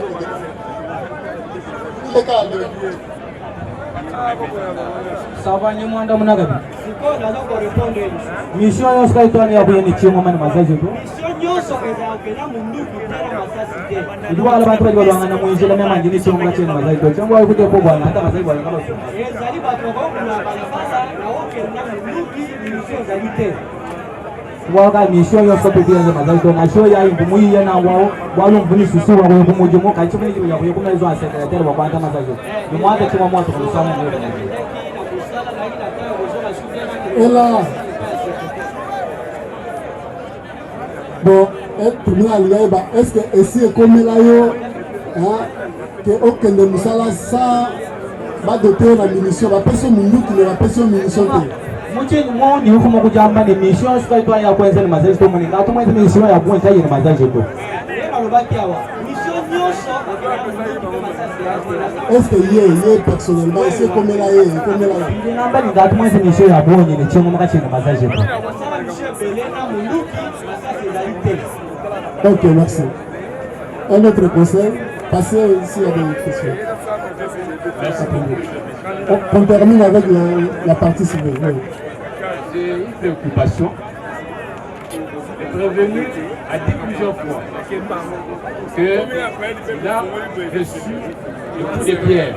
Il est calme. Savanye mwanda munagabi. Siko nazo korepondre. Mission yo skaitwani ya buyeni chimo mani mazaje tu. Mission nyoso ezakena munduku tena masasi te. Ndiko ala bantu bali balwanga mwinjila mema ngini chimo ngacheni mazaje tu. Chango ayo kutepo bwana hata mazaje bwana kama sio. Ezali bato bakuna balabala na okenda munduki mission ezali te. Waka mission yo sope bienze mazaje tu. Masho ya imbumu ya na wao walo mbuni susu wa ko kumujimo kachi bini kibu ya ko kuma izo secrétaire wa kwanta mazaje. Ni mwate chimo mwato kulisana nyo. Et là, bon, est-ce que ici est comme là, que aucun de nous ça va doter la munition, la personne qui la personne munition. Muchini mo ni huko mkujamba ni mission sikaitwa ya kwenza ni mazaji to muninga to mwezi mission ya kuenza ni mazaji to. Est-ce que yeye personnellement c'est comme là Ndi namba ni ngatu mwezi mission ya bonye ni chengo makachi ni mazaji to. Ok, merci. Un autre conseil, passez ici à des questions. On termine avec la partie civile. Oui. J'ai une préoccupation. Le prévenu a dit plusieurs fois qu'il a reçu le coup de pierre.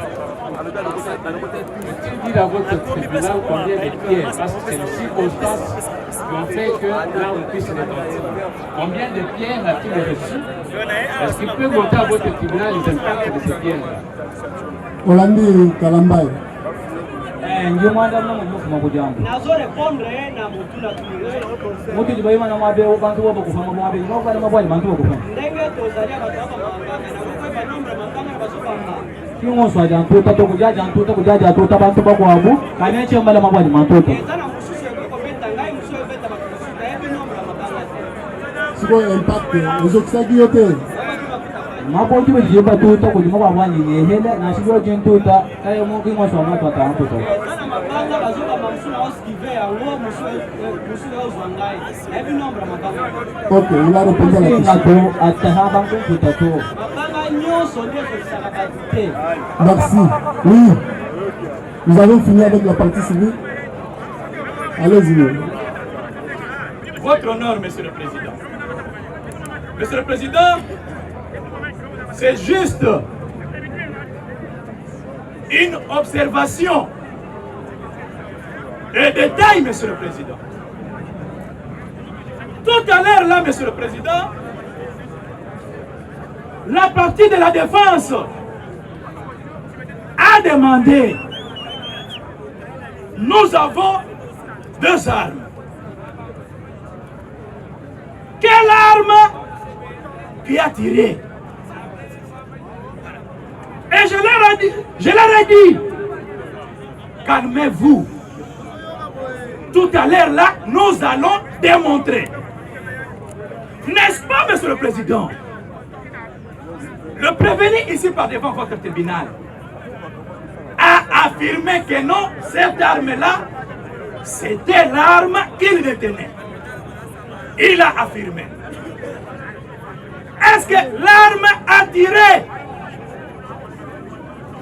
Peut-il dire à votre tribunal combien de pierres, parce que c'est une circonstance qui ont fait que là on puisse les mentir. Combien de pierres a-t-il reçu? Est-ce qu'il peut monter à votre tribunal les impacts de ces pierres-là? Olandi Kalambai. Ndio mwanda mna mfumo kujamba. Nazo répondre na mutula tu. Mutu jibaima na mwabe bantu wabo kufama mwabe. Ngoba na mabwali bantu wabo kufama. Ndenge tozalia bato hapa manganga na kwa nombre manganga na basoka mba. Kingo swa jantu to kujaja jantu to kujaja to tabantu bakwabu. Kanyeche mbala mabwali mantoto. Ezana mususu yeko beta ngai mususu beta bakusuka yebi nombre manganga. Siko impact les autres yote. Mapo jibe jiba tuta ko limo ba wani ne hele na shigo jin tuta kayo mo ki mo so na tuta an tuta. Sana mabanga bazoka mamsuna oskive yango musu ozwangai. Ebi nombre mabanga. Ok, il a répondu à la question. Atahaba ko tuta to. Mabanga nyonso ndio kozisaka badite. Merci. Oui. Nous avons fini avec la partie civile. Allez-y. Votre honneur, Monsieur le Président. Monsieur le Président, c'est juste une observation et détail, Monsieur le Président. Tout à l'heure, là, Monsieur le Président, la partie de la défense a demandé, nous avons 2 armes. Quelle arme qui a tiré? Et je leur ai dit, calmez-vous. Tout à l'heure là, nous allons démontrer. N'est-ce pas, Monsieur le Président? Le prévenu ici par devant votre tribunal a affirmé que non, cette arme-là, c'était l'arme qu'il détenait. Il a affirmé. Est-ce que l'arme a tiré?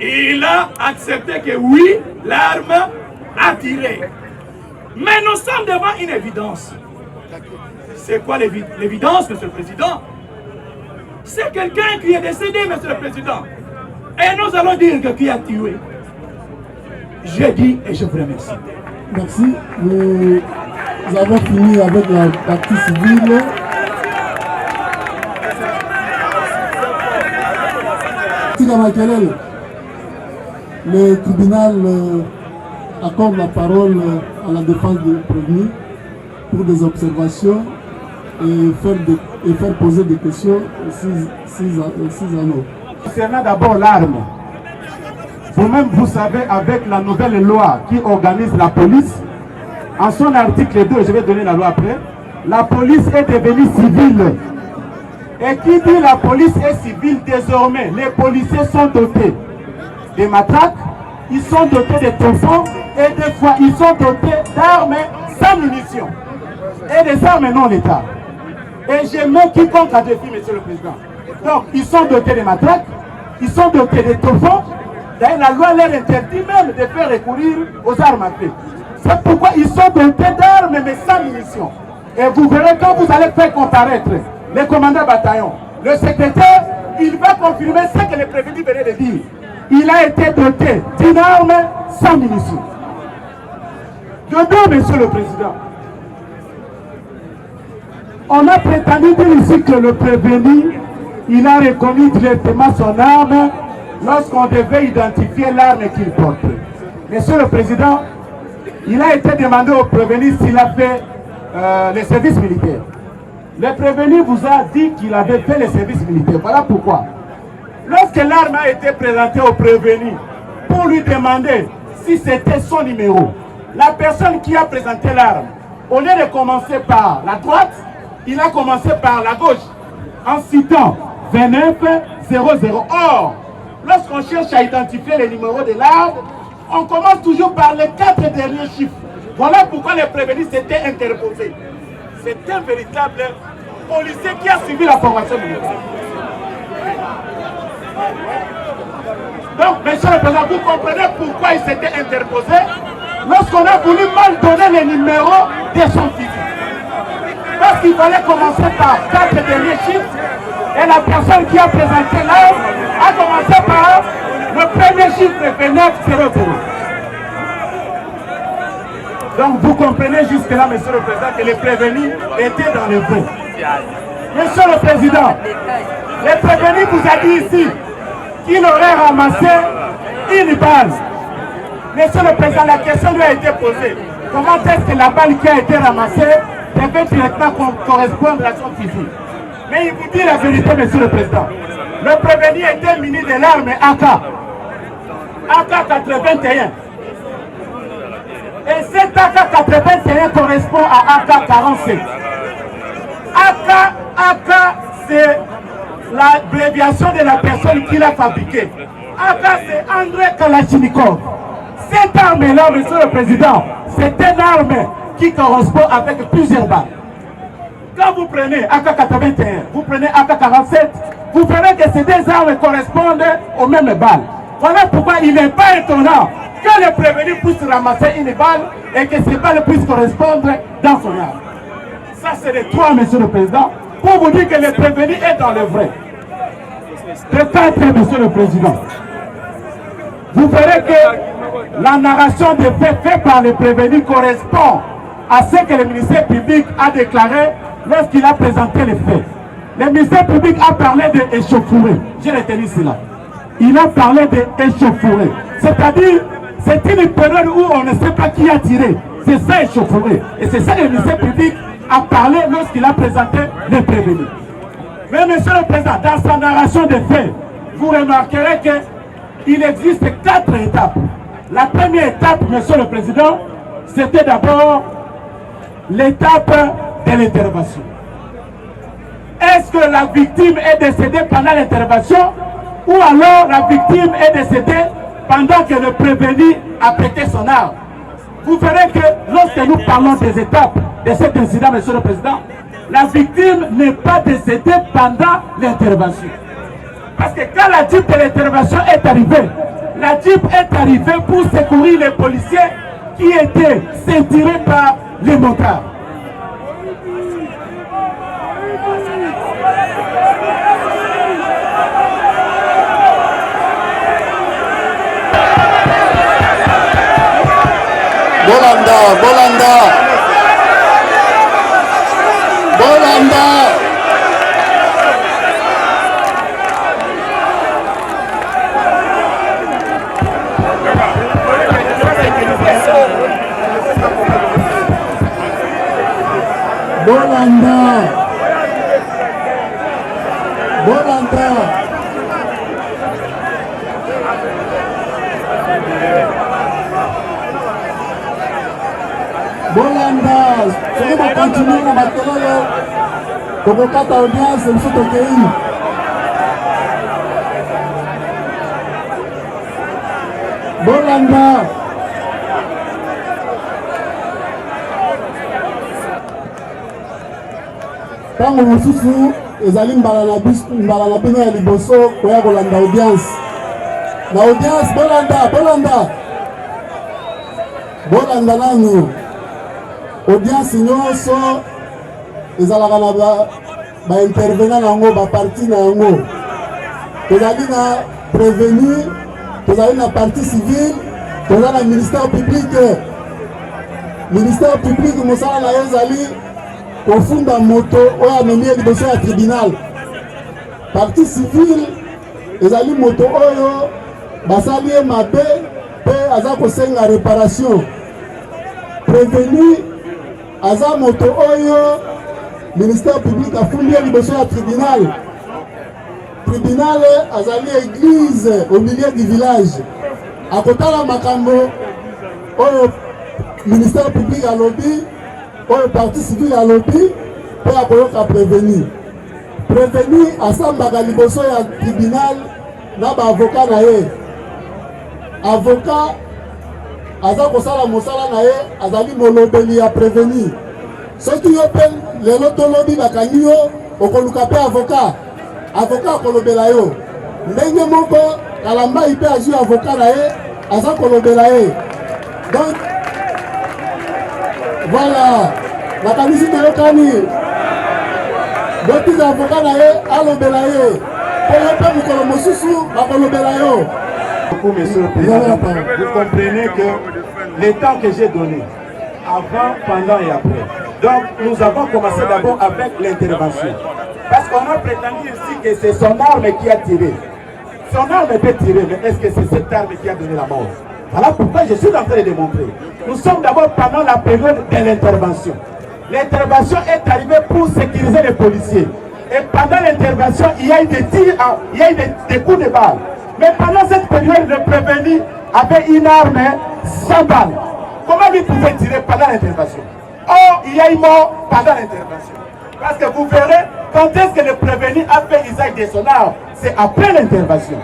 Il a accepté que oui, l'arme a tiré. Mais nous sommes devant une évidence. C'est quoi l'évidence, Monsieur le Président? C'est quelqu'un qui est décédé, Monsieur le Président. Et nous allons dire que qui a tué. J'ai dit et je vous remercie. Merci. Nous avons fini avec la partie civile. Le tribunal accorde la parole à la défense du prévenu pour des observations et faire poser des questions aux 6 anneaux. Concernant d'abord l'arme, vous-même vous savez avec la nouvelle loi qui organise la police, en son article 2, je vais donner la loi après, la police est devenue civile. Et qui dit la police est civile, désormais, les policiers sont dotés de matraques, ils sont dotés de tronçons et des fois ils sont dotés d'armes sans munitions et des armes non létales. Et je mets quiconque à défi, Monsieur le Président. Donc, ils sont dotés de matraques, ils sont dotés de tronçons. D'ailleurs, la loi leur interdit même de faire recourir aux armes à feu. C'est pourquoi ils sont dotés d'armes mais sans munitions. Et vous verrez quand vous allez faire comparaître les commandants bataillons, le secrétaire, il va confirmer ce que le prévenu venait de dire. Il a été doté d'une arme sans munitions. De deux, Monsieur le Président, on a prétendu dire ici que le prévenu, il a reconnu directement son arme lorsqu'on devait identifier l'arme qu'il porte. Monsieur le Président, il a été demandé au prévenu s'il a fait les services militaires. Le prévenu vous a dit qu'il avait fait les services militaires. Voilà pourquoi. Lorsque l'arme a été présentée au prévenu pour lui demander si c'était son numéro, la personne qui a présenté l'arme, au lieu de commencer par la droite, il a commencé par la gauche en citant 2900. Or, lorsqu'on cherche à identifier les numéros de l'arme, on commence toujours par les 4 derniers chiffres. Voilà pourquoi le prévenu s'était interposé. C'est un véritable policier qui a suivi la formation militaire. Donc, Monsieur le Président, vous comprenez pourquoi il s'était interposé lorsqu'on a voulu mal donner les numéros de son fils. Parce qu'il fallait commencer par 4 derniers chiffres et la personne qui a présenté l'arme a commencé par le premier chiffre 2900. Donc vous comprenez jusque-là, Monsieur le Président, que les prévenus étaient dans le feu. Monsieur le Président, le prévenu vous a dit ici qu'il aurait ramassé une balle. Monsieur le Président, la question lui a été posée. Comment est-ce que la balle qui a été ramassée devait directement correspondre à son physique? Mais il vous dit la vérité, Monsieur le Président. Le prévenu était muni de l'arme AK-81. Et cet AK-81 correspond à AK-47. AK, l'abréviation de la personne qui l'a fabriquée. AK, c'est André Kalachnikov. Cette arme-là, monsieur le président, c'est une arme qui correspond avec plusieurs balles. Quand vous prenez AK-81, vous prenez AK-47, vous verrez que ces deux armes correspondent aux mêmes balles. Voilà pourquoi il n'est pas étonnant que le prévenu puisse ramasser une balle et que ces balles puissent correspondre dans son arme. Ça, c'est les trois, monsieur le président, pour vous dire que le prévenu est dans le vrai. De 4, monsieur le président. Vous verrez que la narration des faits faits par le prévenu correspond à ce que le ministère public a déclaré lorsqu'il a présenté les faits. Le ministère public a parlé d'échauffourée. J'ai retenu cela. Il a parlé d'échauffourée. C'est-à-dire, c'est une période où on ne sait pas qui a tiré. C'est ça échauffourée. Et c'est ça que le ministère public a parlé lorsqu'il a présenté les prévenus. Mais monsieur le président, dans sa narration des faits, vous remarquerez qu'il existe 4 étapes. La première étape, monsieur le président, c'était d'abord l'étape de l'intervention. Est-ce que la victime est décédée pendant l'intervention ou alors la victime est décédée pendant que le prévenu a prêté son arme? Vous verrez que lorsque nous parlons des étapes de cet incident, monsieur le président, la victime n'est pas décédée pendant l'intervention. Parce que quand la jeep de l'intervention est arrivée, la jeep est arrivée pour secourir les policiers qui étaient ceinturés par les motards. Bolanda. soki bakontinue na makelele tokokata audience biso tokei. Bolanda ntango mosusu ezali mbala na bino ya liboso koya kolanda audience. Na audience bolanda nanu audience nyonso ezalaka na baintervenant na yango baparti na yango. Tozali na prévenu, tozali na partie civile, tozali na ministère public. Ministère public mosala na yo ezali kofunda moto oyo amemi liboso ya tribunal. Partie civile ezali moto oyo basali ye mabe mpe aza kosenga réparation. Prévenu aza moto oyo ministère public afundi ye liboso ya tribunal. Tribunal azali église au milieu du village. Akotala makambo oyo ministère public alobi, oyo partie civile alobi, pe akoyoka prévenu. Prévenu asambaka liboso ya tribunal na ba avocat na ye. Avocat aza kosala mosala na ye azali molobeli ya prévenu. Soki yo pe lelo tolobi bakangi yo okoluka pe avocat. Avocat akolobela yo. Ndenge moko kalamba ipe azwi avocat na ye aza kolobela ye. Donc voilà, nakanisi toyokani botiza avocat na ye alobela ye po yo pe mokolo mosusu bakolobela yo. Monsieur le Président, vous comprenez que les temps que j'ai donné, avant, pendant et après. Donc, nous avons commencé d'abord avec l'intervention. Parce qu'on a prétendu ici que c'est son arme qui a tiré. Son arme peut tirer, mais est-ce que c'est cette arme qui a donné la mort? Voilà pourquoi je suis en train de démontrer. Nous sommes d'abord pendant la période de l'intervention. L'intervention est arrivée pour sécuriser les policiers. Et pendant l'intervention, il y a eu des tirs, il y a eu des coups de balle. Mais pendant cette période, le prévenu avait une arme sans balle. Comment il pouvait tirer pendant l'intervention? Or, il y a eu mort pendant l'intervention. Parce que vous verrez, quand est-ce que le prévenu a fait usage de son arme? C'est après l'intervention.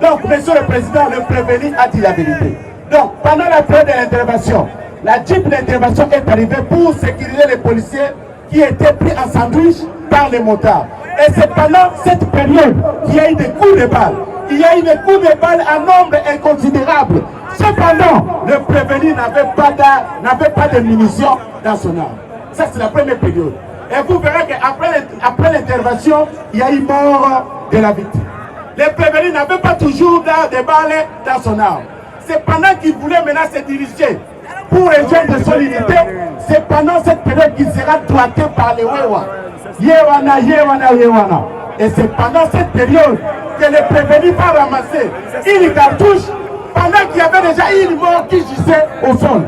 Donc, monsieur le président, le prévenu a dit la vérité. Donc, pendant la période de l'intervention, la Jeep d'intervention est arrivée pour sécuriser les policiers qui étaient pris en sandwich par les motards. Et c'est pendant cette période qu'il y a eu des coups de balle. Il y a eu des coups de balle en nombre inconsidérable. Cependant, le prévenu n'avait pas de munitions dans son arme. Ça, c'est la première période. Et vous verrez qu'après l'intervention, il y a eu mort de la victime. Le prévenu n'avait pas toujours des balles dans son arme. C'est pendant qu'il voulait maintenant se diriger pour rejoindre son unité, c'est pendant cette période qu'il sera droité par les Wewa. Yewana, Yewana, Yewana. Et c'est pendant cette période que le prévenu va ramasser une cartouche pendant qu'il y avait déjà une mort qui gisait au sol.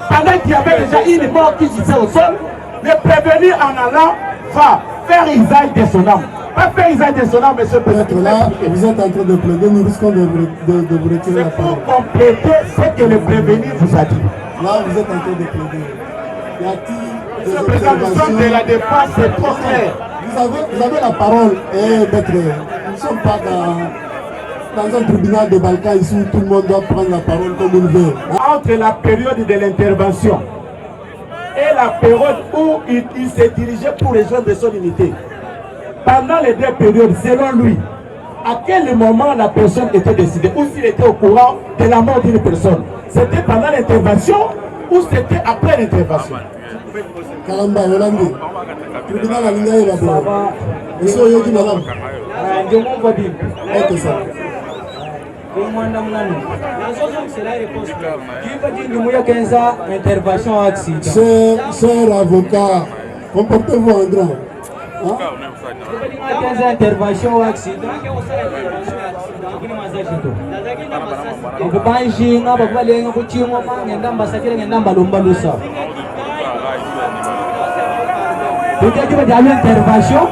Pendant qu'il y avait déjà une mort qui gisait au sol, le prévenu en allant va faire usage de son âme. Pas faire usage de son âme, monsieur le président. Là, vous êtes en train de plaider, nous risquons de vous retirer la parole. Pour compléter ce que le prévenu vous a dit. Là, vous êtes en train de plaider. Y a-t-il Monsieur le président, nous sommes de la défense, c'est trop clair. Vous avez la parole, maître. Nous ne sommes pas dans un tribunal de Balkans ici où tout le monde doit prendre la parole comme il veut. Entre la période de l'intervention et la période où il s'est dirigé pour rejoindre son unité, pendant les deux périodes, selon lui, à quel moment la personne était décidée, ou s'il était au courant de la mort d'une personne? C'était pendant l'intervention ou c'était après l'intervention? Kalamba, Yolande. Tribunal Alingaï d'abord. Monsieur Oyoki, madame. Ok, ça. Cher avocat, comportez-vous en grand. Intervention accident. Kubanjinga bakubalenga kuchimwa ngenda mbasakira ngenda mbalomba lusa. Tukiwa kwa intervention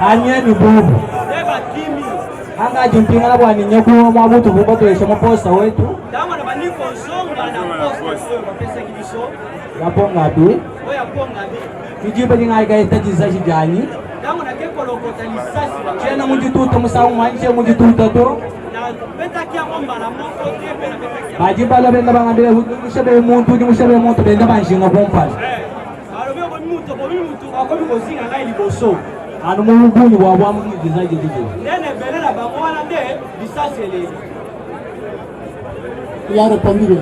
anyeni bobu. Anga jimpinga na bwani nyako mwabutu kubato yesha maposta wetu. Dama na baniko zonga na posta bapesa kibiso. Yaponga bi. Oya ponga bi. Kijiba dinga ikaita jizaji jani. Dama na keko lokota lisasi. Chena mujituta musawu manje mujituta to. Bajibala benda bangambira mushabe muntu benda banshinga kompala. Anu muluguni wa mugizaje dije. Nene belela bakwana de disasele. Il a répondu.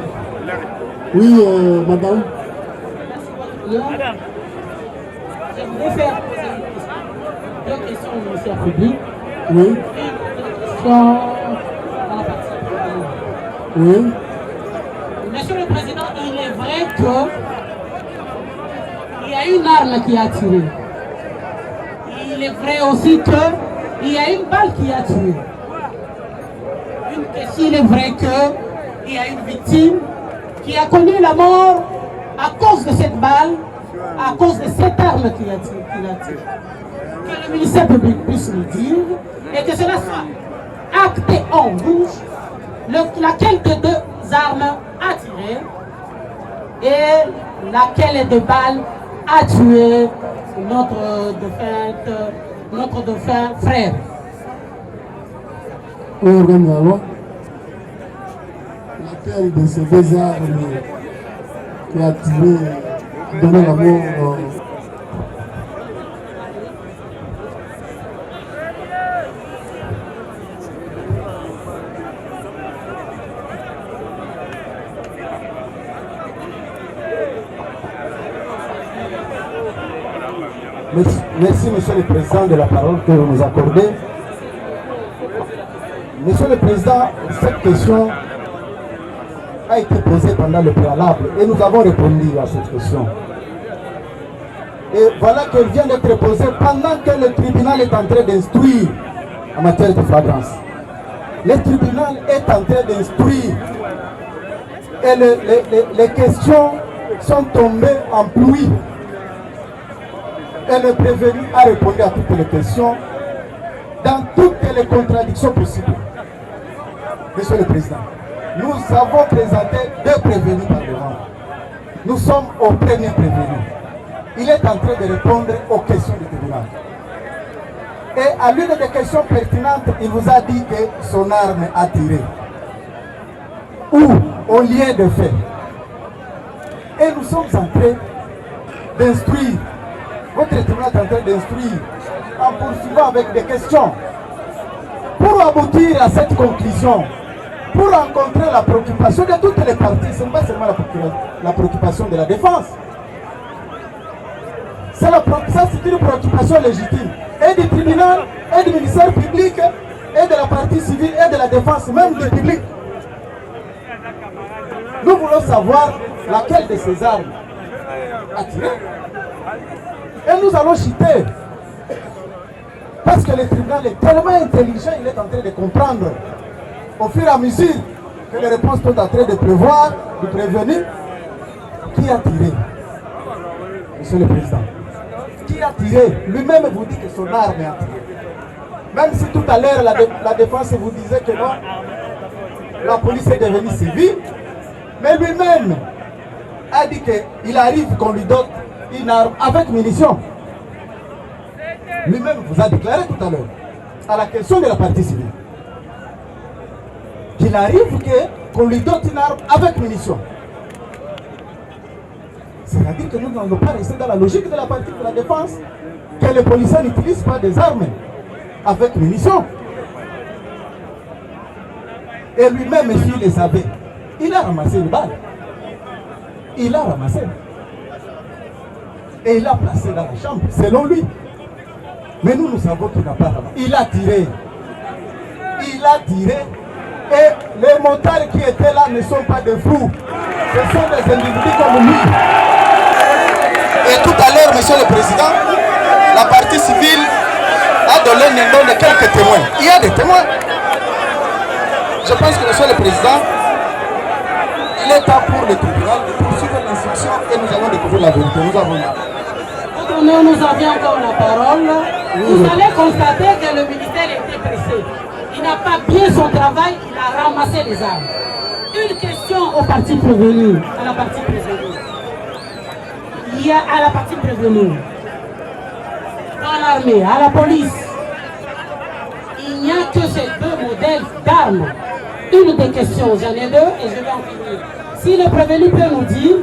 Oui, madame. Madame. Je voudrais faire deux questions au ministère public. Oui. Oui. Monsieur le Président, il est vrai que il y a une arme qui a tiré. Il est vrai aussi qu'il y a une balle qui a tué. Il est vrai qu'il y a une victime qui a connu la mort à cause de cette balle, à cause de cette arme qu'il a tiré. Que le ministère public puisse le dire et que cela soit acté en rouge, laquelle des deux armes a tiré et laquelle des balles a tué notre défunt frère. Oui, regarde, laquelle de ces deux armes qui a tiré, qui donnait la mort Merci, Monsieur le Président, de la parole que vous nous accordez. Monsieur le Président, cette question a été posée pendant le préalable et nous avons répondu à cette question. Et voilà qu'elle vient d'être posée pendant que le tribunal est en train d'instruire en matière de flagrance. Le tribunal est en train d'instruire et les questions sont tombées en pluie. Et le prévenu a répondu à toutes les questions dans toutes les contradictions possibles. Monsieur le Président, nous avons présenté deux prévenus par devant. Nous sommes au premier prévenu. il est en train de répondre aux questions du tribunal. Et à l'une des questions pertinentes, il vous a dit que son arme a tiré. Ou au lieu de fait. Et nous sommes en train d'instruire, votre tribunal est en train d'instruire, en poursuivant avec des questions, pour aboutir à cette conclusion, pour rencontrer la préoccupation de toutes les parties, ce n'est pas seulement la préoccupation de la défense. Ça, c'est une préoccupation légitime, et du tribunal, et du ministère public, et de la partie civile, et de la défense, même du public. Nous voulons savoir laquelle de ces armes a tiré. Et nous allons chuter. Parce que le tribunal est tellement intelligent, il est en train de comprendre au fur et à mesure que les réponses sont en train de prévoir, de prévenir. Qui a tiré? Monsieur le Président. Qui a tiré? Lui-même vous dit que son arme a tiré. Même si tout à l'heure la défense vous disait que non, la police est devenue civile, mais lui-même a dit qu'il arrive qu'on lui donne une arme avec munitions. Lui-même vous a déclaré tout à l'heure, à la question de la partie civile, qu'il arrive qu'on lui donne une arme avec munitions. C'est-à-dire que nous n'allons pas rester dans la logique de la partie de la défense, que les policiers n'utilisent pas des armes avec munitions. Et lui-même, s'il les savait, il a ramassé une balle. Il a ramassé. Et il l'a placé dans la chambre, selon lui. Mais nous savons qu'il n'a pas ramassé. Il a tiré. Il a tiré. Et les motards qui étaient là ne sont pas des fous. Ce sont des individus comme lui. Et tout à l'heure, Monsieur le Président, la partie civile a donné le nom de quelques témoins. Il y a des témoins. Je pense que Monsieur le Président, il est temps pour le tribunal de poursuivre l'instruction et nous allons découvrir la vérité. Nous avons nous avions encore la parole. Vous allez constater que le ministère était pressé. Il n'a pas bien son travail, il a ramassé les armes. Une question aux parties prévenues, à la partie prévenue. Il y a à la partie prévenue, dans l'armée, à la police, il n'y a que ces deux modèles d'armes. Une des questions, j'en ai deux et je vais en finir. Si le prévenu peut nous dire,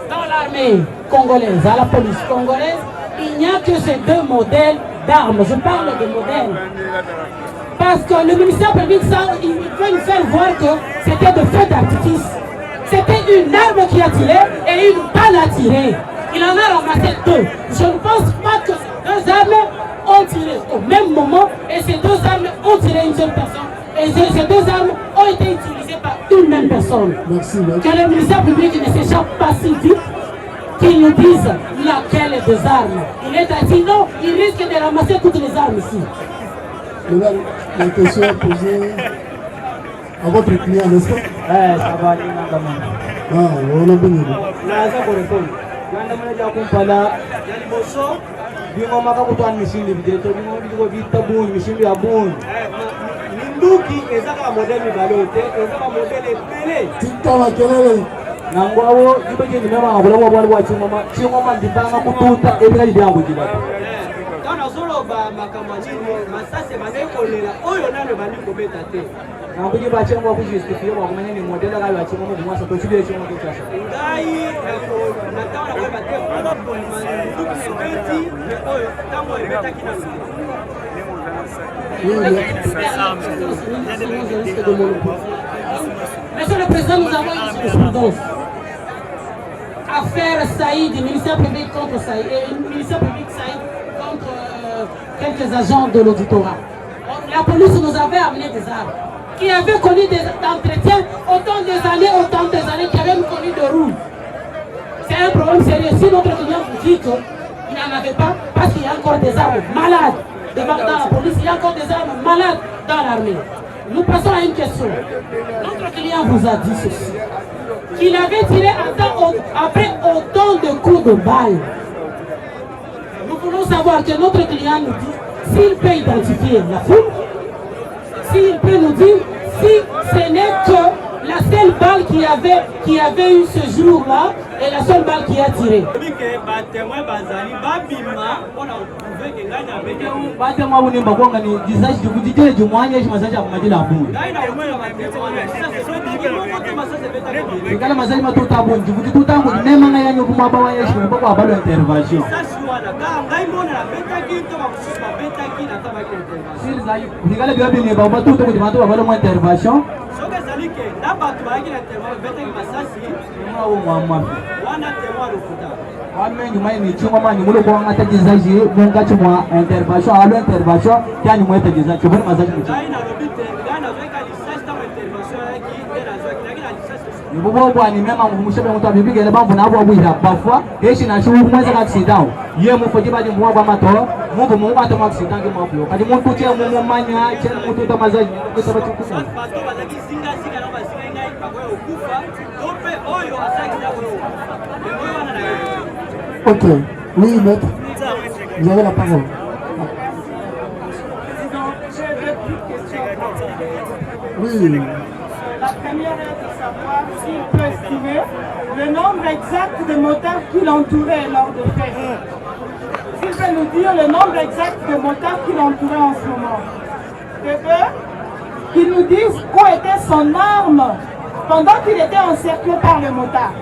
dans l'armée congolaise, à la police congolaise, il n'y a que ces deux modèles d'armes. Je parle de modèles. Parce que le ministère public, il veut nous faire voir que c'était de feux d'artifice. C'était une arme qui a tiré et une balle a tiré. Il en a ramassé deux. Je ne pense pas que ces deux armes ont tiré au même moment et ces deux armes ont tiré une seule personne. Et ces deux armes ont été utilisées par une même personne. Merci. Que le ministère public ne s'échappe pas si vite qu'il nous dise laquelle des armes. Il est assis, sinon il risque de ramasser toutes les armes ici. Mesdames, la question posée à votre client, n'est-ce pas? Ça va aller dans le Ah, on a bien. Naza pour répondre. Yanda manaja kumpala yani boso bingo makakutoa mishindi videto bingo biko bitabu mishindi ya bun. Minduki ezaka modèle balote, ezaka modèle pelé. Tikawa kelele. Nangwawo ibeje ndimema ngakula kwa bwali wa chingoma ndibanga kututa ebika libyangu jibata. Tana solo ba makamanyini masase banekolela oyo nane bali kobeta te. Nambuji bachengwa kujistifia kwa kumanya ni modela kayo achengwa mu mwasa to chibye chengwa to chasa. Ngai natawala kwa bate kwa manduki sebeti ne oyo tango ebeta kina. Monsieur le Président, nous avons une jurisprudence. Affaire Saïd, ministère public contre Saïd, et le ministère public Saïd contre quelques agents de l'auditorat. La police nous avait amené des armes, qui avaient connu des entretiens autant des années, qui avaient connu de roues. C'est un problème sérieux. Si notre client vous dit qu'il n'en avait pas, parce qu'il y a encore des armes malades dans la police, il y a encore des armes malades dans l'armée. Nous passons à une question. Notre client vous a dit ceci, qu'il avait tiré après autant de coups de balle. Nous voulons savoir que notre client nous dit s'il peut identifier la foule, s'il peut nous dire si ce n'est que La seule balle qui avait eu ce jour-là est la seule balle qui a tiré. Ok, oui, maître, vous avez la parole. Oui. La première est de savoir s'il peut estimer le nombre exact de motards qui l'entouraient lors de faits. S'il peut nous dire le nombre exact de motards qui l'entouraient en ce moment. De deux, qu'il nous dise où était son arme pendant qu'il était encerclé par le motard.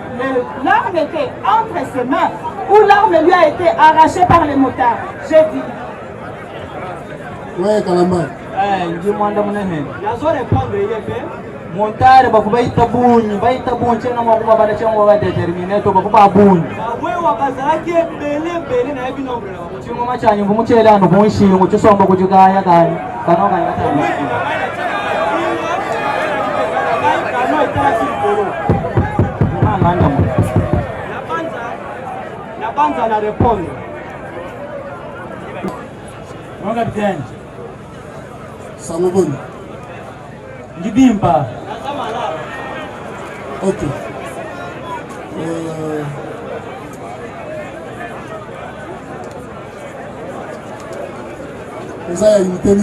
L'arme était entre ses mains ou l'arme lui a été arrachée par les motards. J'ai dit. Oui, Kalamba. Montare bakuba itabunyi tena makuba bada chango wa determine to bakuba bunyi wewe bazalaki bele na yebi nombre la chingo machanyi ngumuchela no bonshi nguchosomba kujukaya kani kanoka yata la banza na répondre mon capitaine Samoboni. Ngibimba. Ok. Vous avez une unité.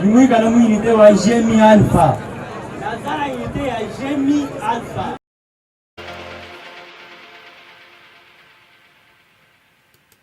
Nous avons une unité wa Gémi Alpha. Nazara unité ya Gémi Alpha.